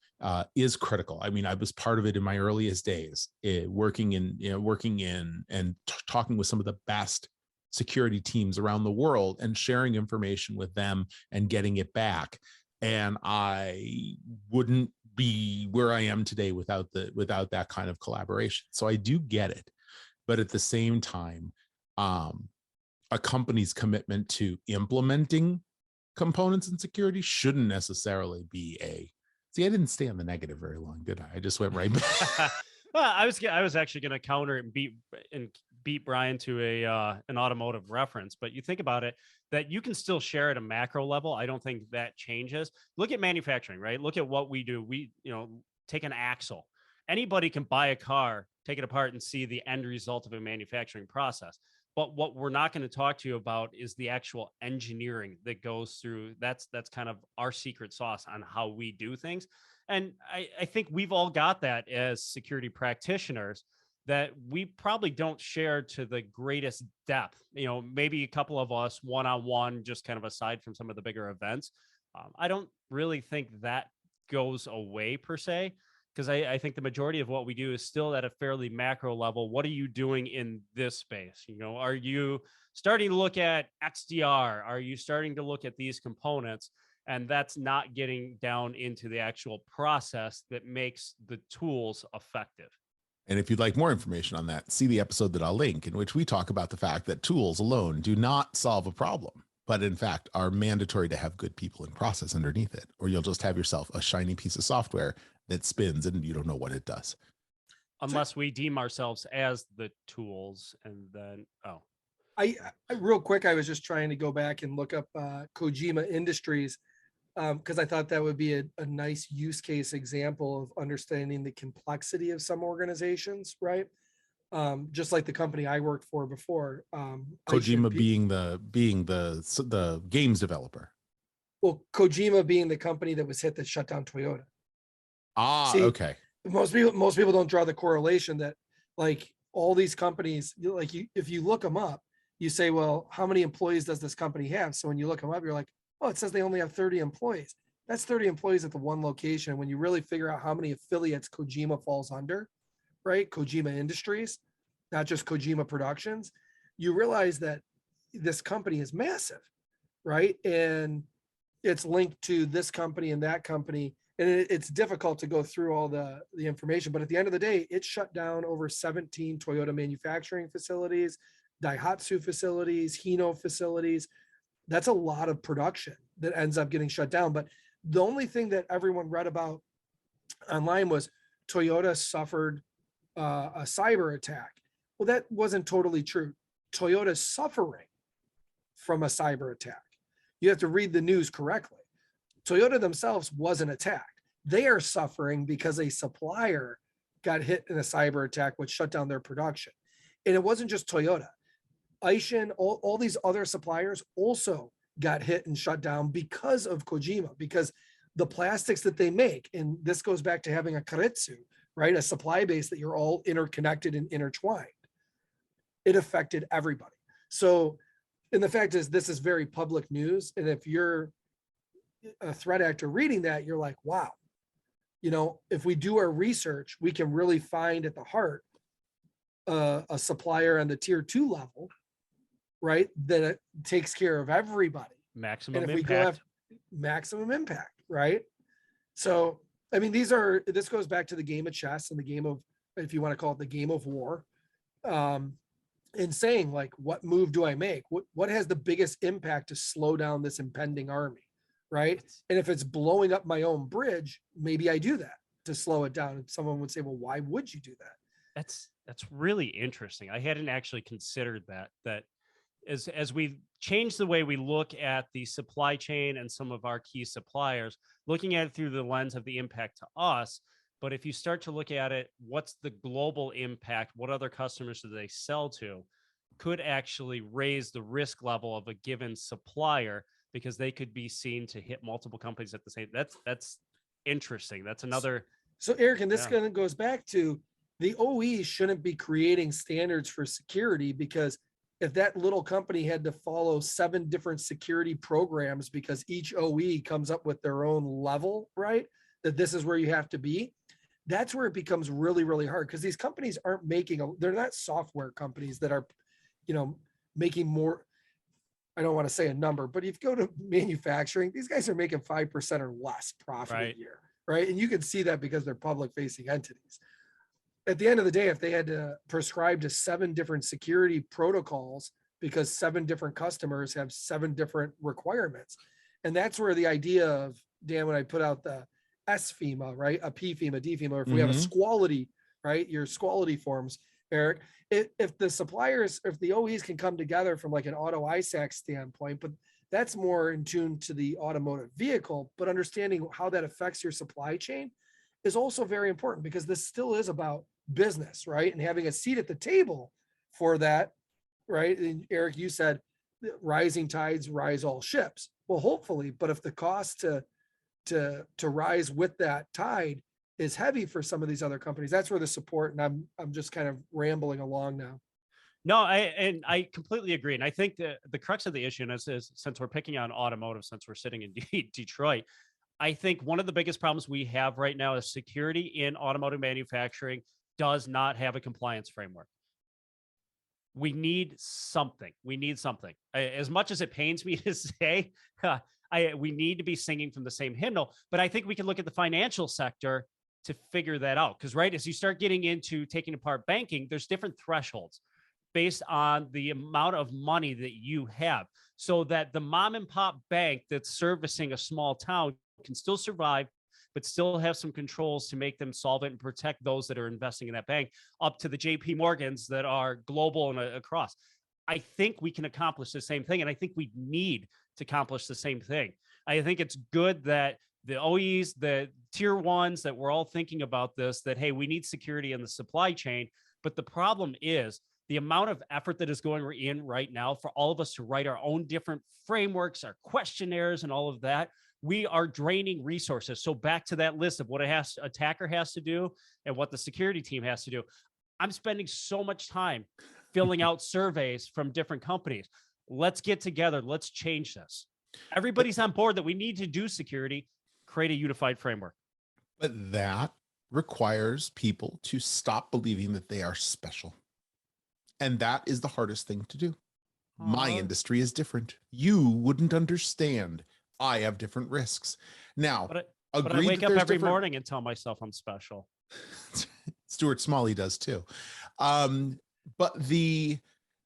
is critical. I mean, I was part of it in my earliest days, working in and talking with some of the best security teams around the world and sharing information with them and getting it back. And I wouldn't be where I am today without that kind of collaboration. So I do get it. But at the same time, a company's commitment to implementing components in security shouldn't necessarily be I didn't stay on the negative very long, did I? I just went right back. Well, I was actually going to counter it and beat Brian to an automotive reference, but you think about it, that you can still share at a macro level. I don't think that changes. Look at manufacturing, right? Look at what we do. We, take an axle. Anybody can buy a car, take it apart, and see the end result of a manufacturing process. But what we're not going to talk to you about is the actual engineering that goes through. That's kind of our secret sauce on how we do things. And I think we've all got that as security practitioners, that we probably don't share to the greatest depth. Maybe a couple of us one-on-one, just kind of aside from some of the bigger events. I don't really think that goes away per se, because I think the majority of what we do is still at a fairly macro level. What are you doing in this space? Are you starting to look at XDR? Are you starting to look at these components? And that's not getting down into the actual process that makes the tools effective. And if you'd like more information on that, see the episode that I'll link, in which we talk about the fact that tools alone do not solve a problem, but in fact are mandatory to have good people in process underneath it, or you'll just have yourself a shiny piece of software that spins and you don't know what it does. Unless we deem ourselves as the tools. And then, I real quick, I was just trying to go back and look up Kojima Industries, because I thought that would be a nice use case example of understanding the complexity of some organizations, right? Just like the company I worked for before. Kojima being the games developer. Well, Kojima being the company that was hit that shut down Toyota. See, okay. Most people don't draw the correlation that, like, all these companies, if you look them up, you say, well, how many employees does this company have? So when you look them up, you're like, oh, it says they only have 30 employees. That's 30 employees at the one location. When you really figure out how many affiliates Kojima falls under, right? Kojima Industries, not just Kojima Productions, you realize that this company is massive, right? And it's linked to this company and that company. And it's difficult to go through all the information, but at the end of the day, it shut down over 17 Toyota manufacturing facilities, Daihatsu facilities, Hino facilities. That's a lot of production that ends up getting shut down. But the only thing that everyone read about online was Toyota suffered a cyber attack. Well, that wasn't totally true. Toyota's suffering from a cyber attack. You have to read the news correctly. Toyota themselves wasn't attacked. They are suffering because a supplier got hit in a cyber attack, which shut down their production. And it wasn't just Toyota. Aishin, all these other suppliers also got hit and shut down because of Kojima, because the plastics that they make, and this goes back to having a karetsu, right? A supply base that you're all interconnected and intertwined. It affected everybody. So, and the fact is, this is very public news. And if you're a threat actor reading that, you're like, wow, if we do our research, we can really find at the heart a supplier on the tier 2 level, right? That it takes care of everybody. Maximum and if impact. we go after maximum impact, right? So, I mean, this goes back to the game of chess and the game of, if you want to call it the game of war, and saying, like, what move do I make? What has the biggest impact to slow down this impending army, right? And if it's blowing up my own bridge, maybe I do that to slow it down. And someone would say, well, why would you do that? That's really interesting. I hadn't actually considered that as we change the way we look at the supply chain and some of our key suppliers, looking at it through the lens of the impact to us. But if you start to look at it, what's the global impact? What other customers do they sell to? Could actually raise the risk level of a given supplier, because they could be seen to hit multiple companies at the same. That's interesting. That's another. So Eric, and this Yeah. kind of goes back to the OE shouldn't be creating standards for security, because if that little company had to follow 7 different security programs because each OE comes up with their own level, right? That this is where you have to be. That's where it becomes really, really hard, because these companies aren't they're not software companies that are, making more. I don't want to say a number, but if you go to manufacturing, these guys are making 5% or less profit Right. a year, right? And you can see that because they're public facing entities. At the end of the day, if they had to prescribe to 7 different security protocols because 7 different customers have 7 different requirements. And that's where the idea of, Dan, when I put out the SFMEA, right? A PFMEA, DFMEA, or if we have a Squality, right? Your Squality forms, Eric, if the suppliers, if the OEs can come together from like an auto ISAC standpoint, but that's more in tune to the automotive vehicle, but understanding how that affects your supply chain is also very important, because this still is about business, right? And having a seat at the table for that, right? And Eric, you said rising tides rise all ships. Well, hopefully, but if the cost to rise with that tide is heavy for some of these other companies, that's where the support, and I'm just kind of rambling along now. No, I completely agree. And I think the crux of the issue, and is since we're picking on automotive, since we're sitting in Detroit, I think one of the biggest problems we have right now is security in automotive manufacturing does not have a compliance framework. We need something. As much as it pains me to say, we need to be singing from the same hymnal, but I think we can look at the financial sector to figure that out. Because right, as you start getting into taking apart banking, there's different thresholds based on the amount of money that you have, so that the mom and pop bank that's servicing a small town can still survive, but still have some controls to make them solvent and protect those that are investing in that bank, up to the JP Morgans that are global and across. I think we can accomplish the same thing. And I think we need to accomplish the same thing. I think it's good that the OEs, the tier ones, that we're all thinking about this, that, hey, we need security in the supply chain. But the problem is the amount of effort that is going in right now for all of us to write our own different frameworks, our questionnaires and all of that. We are draining resources. So back to that list of what attacker has to do and what the security team has to do. I'm spending so much time filling out surveys from different companies. Let's get together. Let's change this. Everybody's on board that we need to do security, create a unified framework. But that requires people to stop believing that they are special. And that is the hardest thing to do. My industry is different. You wouldn't understand. I have different risks. Now, but I wake up every morning and tell myself I'm special. Stuart Smalley does too. But the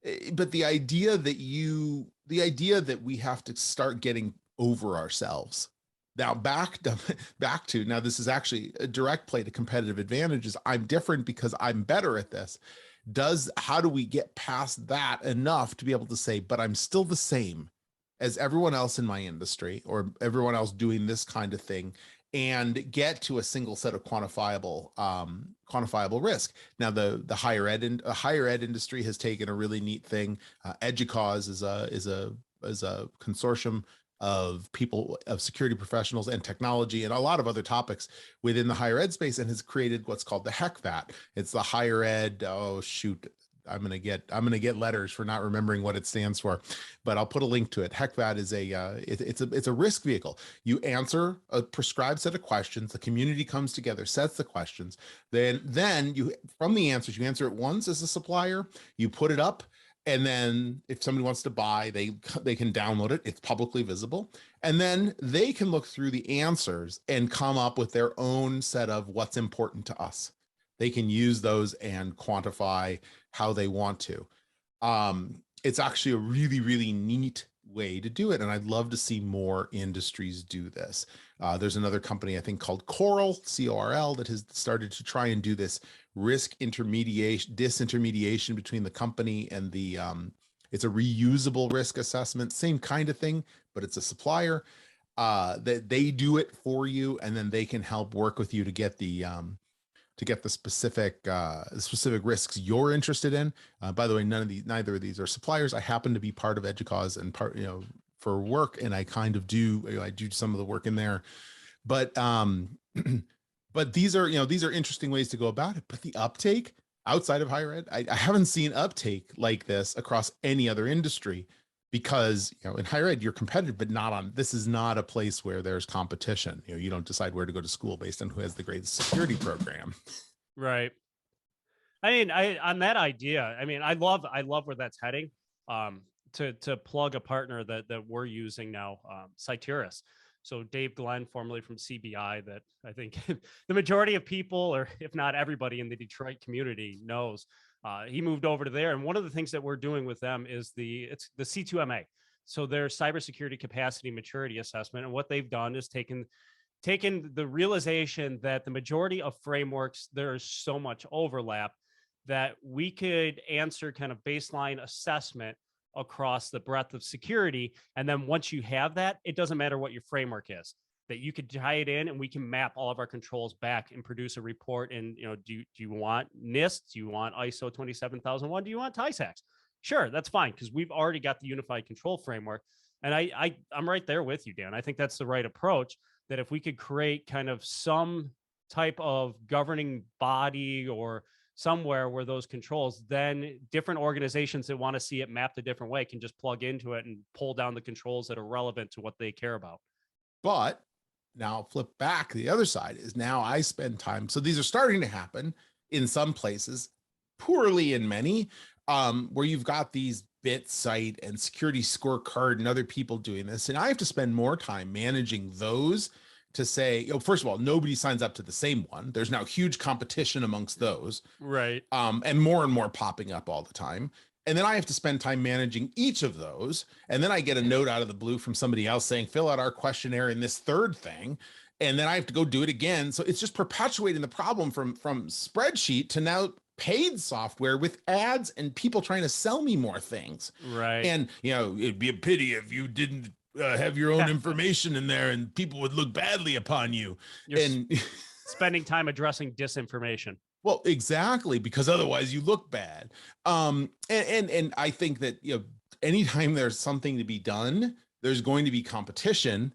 idea that we have to start getting over ourselves. Now back to now, this is actually a direct play to competitive advantages. I'm different because I'm better at this. How do we get past that enough to be able to say, but I'm still the same as everyone else in my industry or everyone else doing this kind of thing, and get to a single set of quantifiable risk. Now, the higher ed industry has taken a really neat thing. EDUCAUSE is a consortium of people, of security professionals and technology and a lot of other topics within the higher ed space, and has created what's called the HECVAT. It's the higher ed. Oh shoot. I'm gonna get letters for not remembering what it stands for, but I'll put a link to it. HECVAT is it's a risk vehicle. You answer a prescribed set of questions. The community comes together, sets the questions. Then you, from the answers, you answer it once as a supplier. You put it up, and then if somebody wants to buy, they can download it. It's publicly visible, and then they can look through the answers and come up with their own set of what's important to us. They can use those and quantify how they want to. It's actually a really, really neat way to do it. And I'd love to see more industries do this. There's another company, I think, called Coral, CORL, that has started to try and do this risk disintermediation between the company and the It's a reusable risk assessment, same kind of thing, but it's a supplier that they do it for you, and then they can help work with you to get the specific risks you're interested in. By the way, neither of these are suppliers. I happen to be part of EDUCAUSE and part, for work, and I kind of I do some of the work in there. But but these are interesting ways to go about it. But the uptake outside of higher ed, I haven't seen uptake like this across any other industry, because in higher ed you're competitive, but this is not a place where there's competition. You don't decide where to go to school based on who has the greatest security program. Right. I mean, on that idea, I mean, I love where that's heading. To plug a partner that we're using now, Citeris. So Dave Glenn, formerly from CBI, that I think the majority of people, or if not everybody in the Detroit community knows, he moved over to there. And one of the things that we're doing with them is it's the C2MA. So their cybersecurity capacity maturity assessment. And what they've done is taken the realization that the majority of frameworks, there is so much overlap that we could answer kind of baseline assessment across the breadth of security. And then once you have that, it doesn't matter what your framework is, that you could tie it in and we can map all of our controls back and produce a report. And, do you want NIST? Do you want ISO 27001? Do you want TISAX? Sure, that's fine, because we've already got the unified control framework. And I'm right there with you, Dan. I think that's the right approach, that if we could create kind of some type of governing body or somewhere where those controls, then different organizations that want to see it mapped a different way can just plug into it and pull down the controls that are relevant to what they care about. But now flip back, the other side is now I spend time. So these are starting to happen in some places, poorly in many, where you've got these BitSite and Security Scorecard and other people doing this. And I have to spend more time managing those to say, first of all, nobody signs up to the same one. There's now huge competition amongst those. Right. And more popping up all the time. And then I have to spend time managing each of those. And then I get a note out of the blue from somebody else saying, fill out our questionnaire in this third thing. And then I have to go do it again. So it's just perpetuating the problem from spreadsheet to now paid software with ads and people trying to sell me more things. Right. And, it'd be a pity if you didn't have your own information in there and people would look badly upon you. You're spending time addressing disinformation. Well, exactly, because otherwise you look bad. And I think that, anytime there's something to be done, there's going to be competition.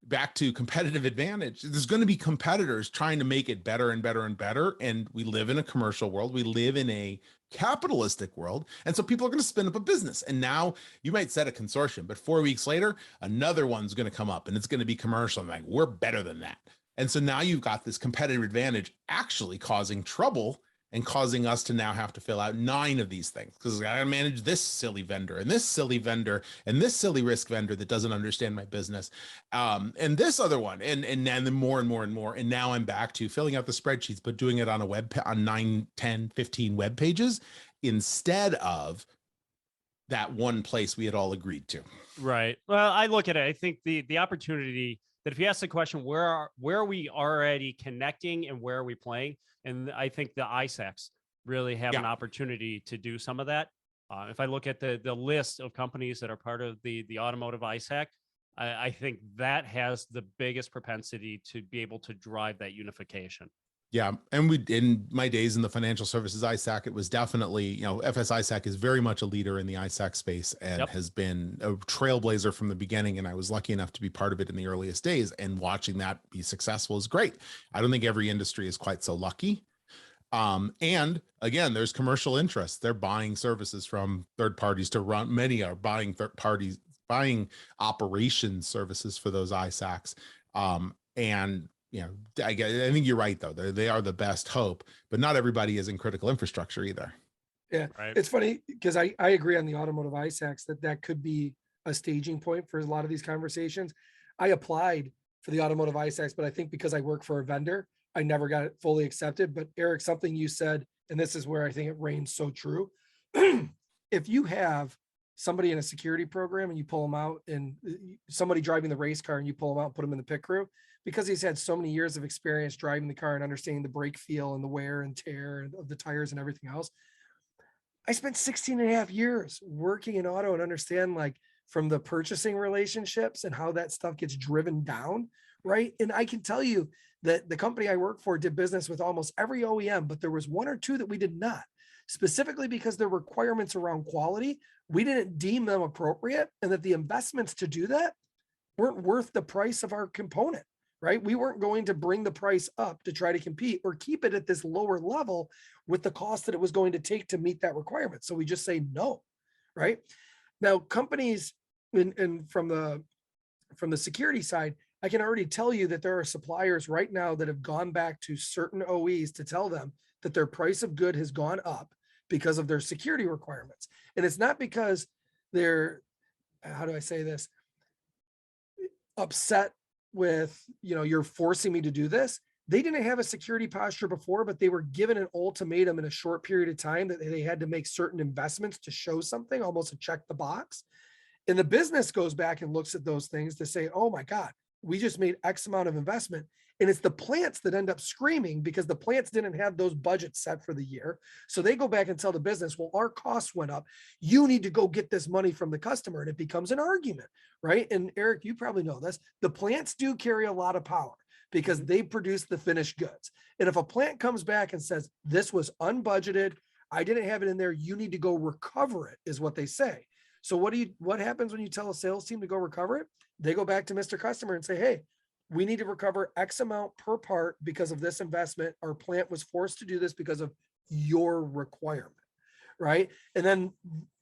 Back to competitive advantage. There's going to be competitors trying to make it better and better and better. And we live in a commercial world. We live in a capitalistic world. And so people are going to spin up a business. And now you might set a consortium, but 4 weeks later, another one's going to come up and it's going to be commercial. I'm like, we're better than that. And so now you've got this competitive advantage actually causing trouble and causing us to now have to fill out 9 of these things, because I gotta manage this silly vendor and this silly vendor and this silly risk vendor that doesn't understand my business, and this other one, and then more and more and more. And now I'm back to filling out the spreadsheets, but doing it on on 9, 10, 15 web pages instead of that one place we had all agreed to. Right. Well, I look at it, I think the opportunity that if you ask the question, where are we already connecting and where are we playing? And I think the ISACs really have an opportunity to do some of that. If I look at the list of companies that are part of the automotive ISAC, I think that has the biggest propensity to be able to drive that unification. Yeah. And in my days in the financial services ISAC, it was definitely, FS ISAC is very much a leader in the ISAC space and has been a trailblazer from the beginning. And I was lucky enough to be part of it in the earliest days, and watching that be successful is great. I don't think every industry is quite so lucky. And again, there's commercial interest. They're buying services from third parties to run. Many are buying third parties, buying operations services for those ISACs. And I think you're right, though. They are the best hope, but not everybody is in critical infrastructure either. Yeah. Right. It's funny because I agree on the automotive ISACs that could be a staging point for a lot of these conversations. I applied for the automotive ISACs, but I think because I work for a vendor, I never got it fully accepted. But Eric, something you said, and this is where I think it reigns so true. If you have somebody in a security program and you pull them out, and somebody driving the race car and you pull them out and put them in the pit crew, because he's had so many years of experience driving the car and understanding the brake feel and the wear and tear of the tires and everything else, I spent 16 and a half years working in auto and understand like from the purchasing relationships and how that stuff gets driven down, right? And I can tell you that the company I work for did business with almost every OEM, but there was one or two that we did not, specifically because their requirements around quality, we didn't deem them appropriate, and that the investments to do that weren't worth the price of our component, right? We weren't going to bring the price up to try to compete or keep it at this lower level with the cost that it was going to take to meet that requirement. So we just say no, right? Now, companies and from the security side, I can already tell you that there are suppliers right now that have gone back to certain OEs to tell them that their price of good has gone up because of their security requirements. And it's not because they're, how do I say this, upset with, you're forcing me to do this. They didn't have a security posture before, but they were given an ultimatum in a short period of time that they had to make certain investments to show something, almost to check the box. And the business goes back and looks at those things to say, oh my God, we just made X amount of investment. And it's the plants that end up screaming because the plants didn't have those budgets set for the year. So they go back and tell the business, well, our costs went up. You need to go get this money from the customer. And it becomes an argument, right? And Eric, you probably know this. The plants do carry a lot of power because they produce the finished goods. And if a plant comes back and says, this was unbudgeted, I didn't have it in there, you need to go recover it, is what they say. So what happens when you tell a sales team to go recover it? They go back to Mr. Customer and say, hey, we need to recover X amount per part because of this investment. Our plant was forced to do this because of your requirement, right? And then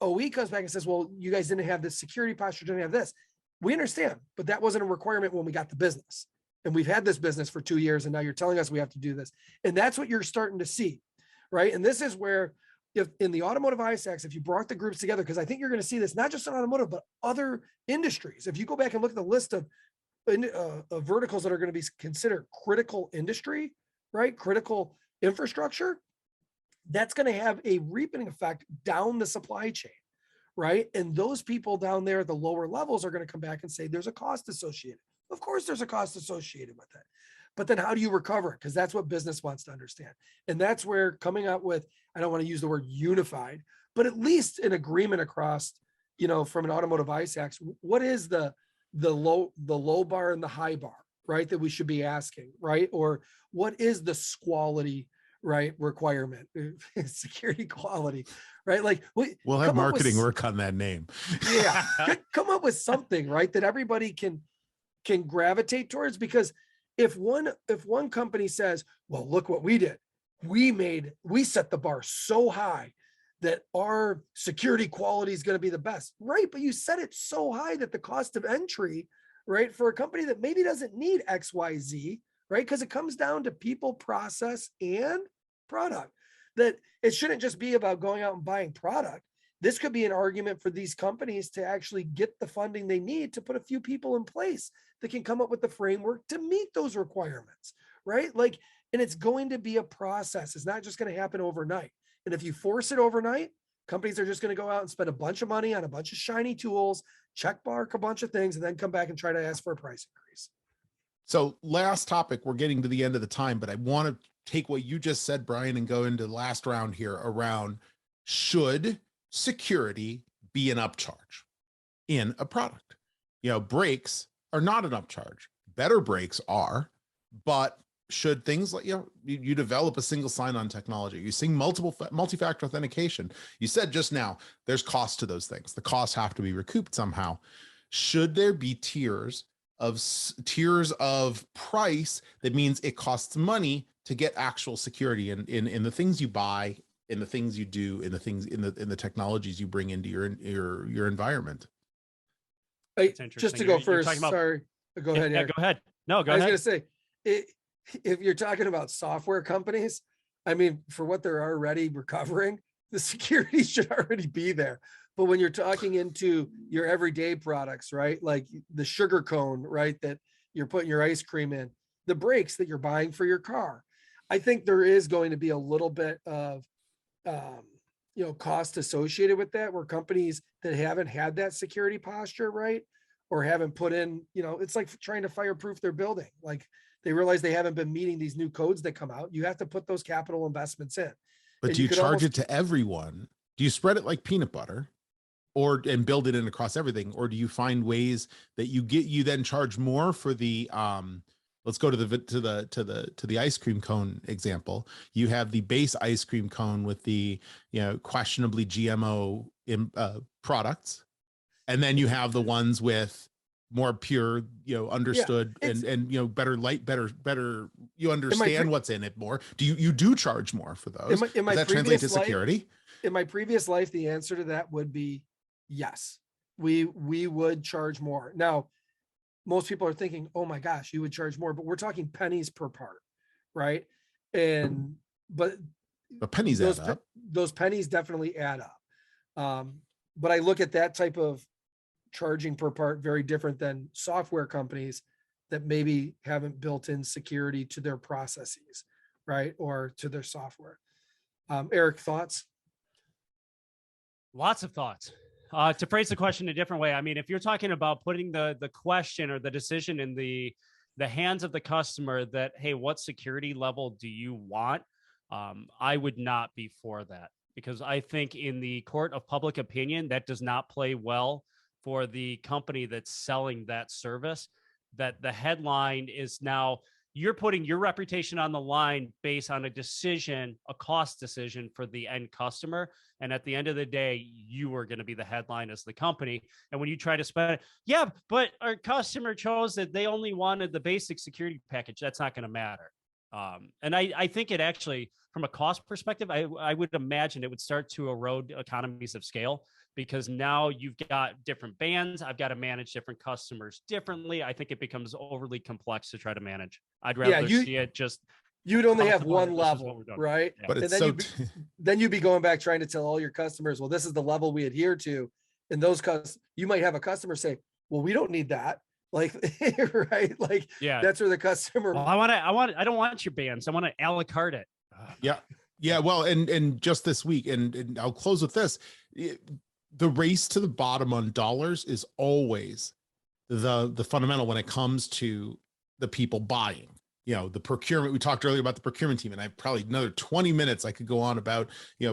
OE comes back and says, well, you guys didn't have this security posture, didn't have this. We understand, but that wasn't a requirement when we got the business. And we've had this business for 2 years, and now you're telling us we have to do this. And that's what you're starting to see, right? And this is where, if in the automotive ISACs, if you brought the groups together, because I think you're going to see this, not just in automotive, but other industries. If you go back and look at the list of verticals that are going to be considered critical industry, right? Critical infrastructure, that's going to have a reaping effect down the supply chain, right? And those people down there, the lower levels, are going to come back and say, there's a cost associated. Of course, there's a cost associated with it. But then how do you recover it? Because that's what business wants to understand. And that's where coming up with, I don't want to use the word unified, but at least an agreement across, from an automotive ISACs, what is the low bar and the high bar, right? That we should be asking, right? Or what is the squality, right? Requirement, security quality, right? Like we'll have marketing work on that name. Yeah. Come up with something, right? That everybody can gravitate towards, because if one company says, well, look what we did, we set the bar so high that our security quality is going to be the best, right? But you set it so high that the cost of entry, right, for a company that maybe doesn't need XYZ, right? Because it comes down to people, process, and product. That it shouldn't just be about going out and buying product. This could be an argument for these companies to actually get the funding they need to put a few people in place that can come up with the framework to meet those requirements, right? Like, and it's going to be a process. It's not just going to happen overnight. And if you force it overnight, companies are just going to go out and spend a bunch of money on a bunch of shiny tools, check mark a bunch of things, and then come back and try to ask for a price increase. So last topic, we're getting to the end of the time, but I want to take what you just said, Brian, and go into the last round here around, should security be an upcharge in a product? Brakes are not an upcharge. Better brakes are, but should things like, you develop a single sign-on technology, you see multi-factor authentication. You said just now, there's cost to those things. The costs have to be recouped somehow. Should there be tiers of price that means it costs money to get actual security in the things you buy, in the things you do, in the things in the technologies you bring into your environment? Just to go first, sorry. Go ahead. Yeah, go ahead. No, go ahead. I was going to say, if you're talking about software companies, I mean, for what they're already recovering, the security should already be there. But when you're talking into your everyday products, right? Like the sugar cone, right? That you're putting your ice cream in, the brakes that you're buying for your car. I think there is going to be a little bit of, cost associated with that, where companies that haven't had that security posture, right? Or haven't put in, it's like trying to fireproof their building. Like they realize they haven't been meeting these new codes that come out. You have to put those capital investments in. But do you charge it to everyone? Do you spread it like peanut butter and build it in across everything? Or do you find ways that you then charge more for the, let's go to the ice cream cone example. You have the base ice cream cone with the, questionably GMO products. And then you have the ones with more pure, understood and better light, better, you understand what's in it more. Do you do charge more for those? In my Does that translate to security? In my previous life, the answer to that would be yes. We would charge more. Now, most people are thinking, oh my gosh, you would charge more, but we're talking pennies per part, right? But pennies add up. Those pennies definitely add up. But I look at that type of charging per part very different than software companies that maybe haven't built in security to their processes, right? Or to their software. Eric, thoughts? Lots of thoughts. To phrase the question a different way, I mean, if you're talking about putting the question or the decision in the hands of the customer that, hey, what security level do you want? I would not be for that, because I think in the court of public opinion, that does not play well for the company that's selling that service. That the headline is now you're putting your reputation on the line based on a decision, a cost decision for the end customer. And at the end of the day, you are going to be the headline as the company. And when you try to spend it, yeah, but our customer chose that they only wanted the basic security package. That's not going to matter. And I think it actually, from a cost perspective, I would imagine it would start to erode economies of scale, because now you've got different bands. I've got to manage different customers differently. I think it becomes overly complex to try to manage. I'd rather see it just. You'd only have one level, right? Yeah. But it's then you'd be going back trying to tell all your customers, well, this is the level we adhere to. And those you might have a customer say, well, we don't need that. Like, right? Like, yeah, that's where the customer. Well, I don't want your bands. I want to a la carte it. Yeah. Yeah. Well, and just this week, and I'll close with this. The race to the bottom on dollars is always the fundamental when it comes to the people buying. The procurement, we talked earlier about the procurement team, and I have probably another 20 minutes I could go on about,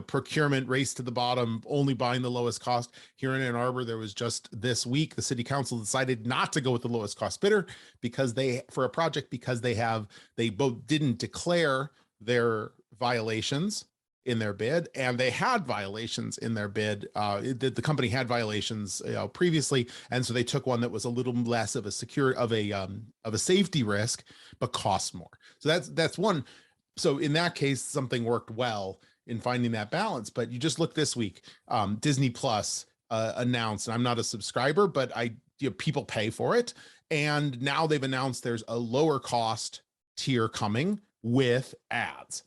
procurement, race to the bottom, only buying the lowest cost. Here in Ann Arbor, there was just this week, the city council decided not to go with the lowest cost bidder because they both didn't declare their violations in their bid, and they had violations in their bid. The company had violations previously, and so they took one that was a little less of a safety risk, but costs more. So that's one. So in that case, something worked well in finding that balance. But you just look this week, Disney Plus announced, and I'm not a subscriber, but people pay for it, and now they've announced there's a lower cost tier coming with ads.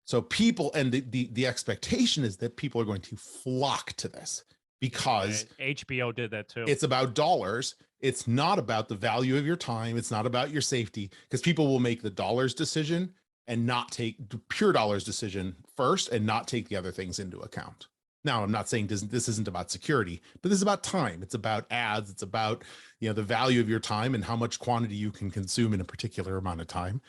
So people, and the expectation is that people are going to flock to this because HBO did that too. It's about dollars. It's not about the value of your time. It's not about your safety, because people will make the dollars decision and not take the pure dollars decision first and not take the other things into account. Now, I'm not saying this isn't about security, but this is about time. It's about ads. It's about, the value of your time and how much quantity you can consume in a particular amount of time.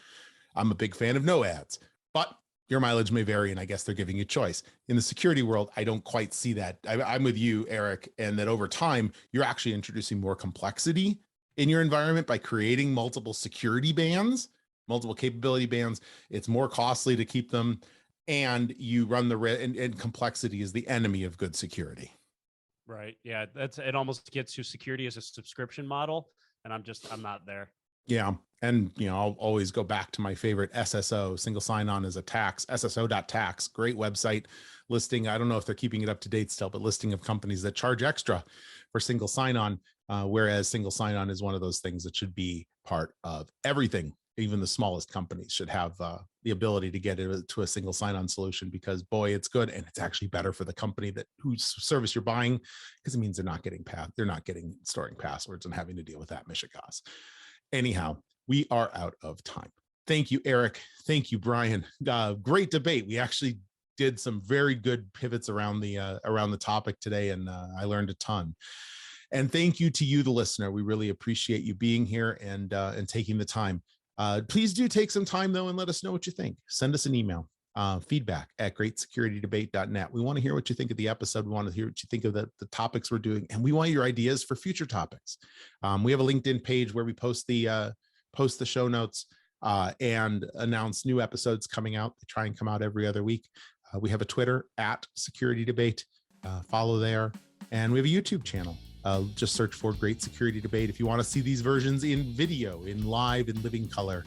I'm a big fan of no ads, but your mileage may vary, and I guess they're giving you choice. In the security world, I don't quite see that. I'm with you, Eric, and that over time, you're actually introducing more complexity in your environment by creating multiple security bands, multiple capability bands. It's more costly to keep them, and you run the risk, and complexity is the enemy of good security. Right. Yeah, it almost gets to security as a subscription model, and I'm not there. Yeah. And, I'll always go back to my favorite SSO, single sign-on as a tax, sso.tax, great website listing. I don't know if they're keeping it up to date still, but listing of companies that charge extra for single sign-on, whereas single sign-on is one of those things that should be part of everything. Even the smallest companies should have the ability to get it to a single sign-on solution, because boy, it's good. And it's actually better for the company whose service you're buying, because it means they're not getting storing passwords and having to deal with that Michigas. Anyhow, we are out of time. Thank you, Eric. Thank you, Brian. Great debate. We actually did some very good pivots around the topic today, and I learned a ton. And thank you to you, the listener. We really appreciate you being here and taking the time. Please do take some time, though, and let us know what you think. Send us an email. feedback at greatsecurity-debate.net. We want to hear what you think of the episode. We want to hear what you think of the topics we're doing, and we want your ideas for future topics. We have a LinkedIn page where we post the show notes and announce new episodes coming out. They try and come out every other week. We have a Twitter at Security Debate. Follow there, and we have a YouTube channel. Just search for Great Security Debate if you want to see these versions in video, in live, in living color,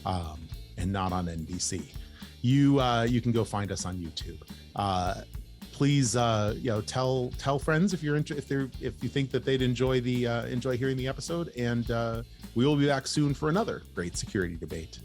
and not on NBC. You can go find us on YouTube. Please, tell friends if you're if you think that they'd enjoy hearing the episode, and we will be back soon for another Great Security Debate.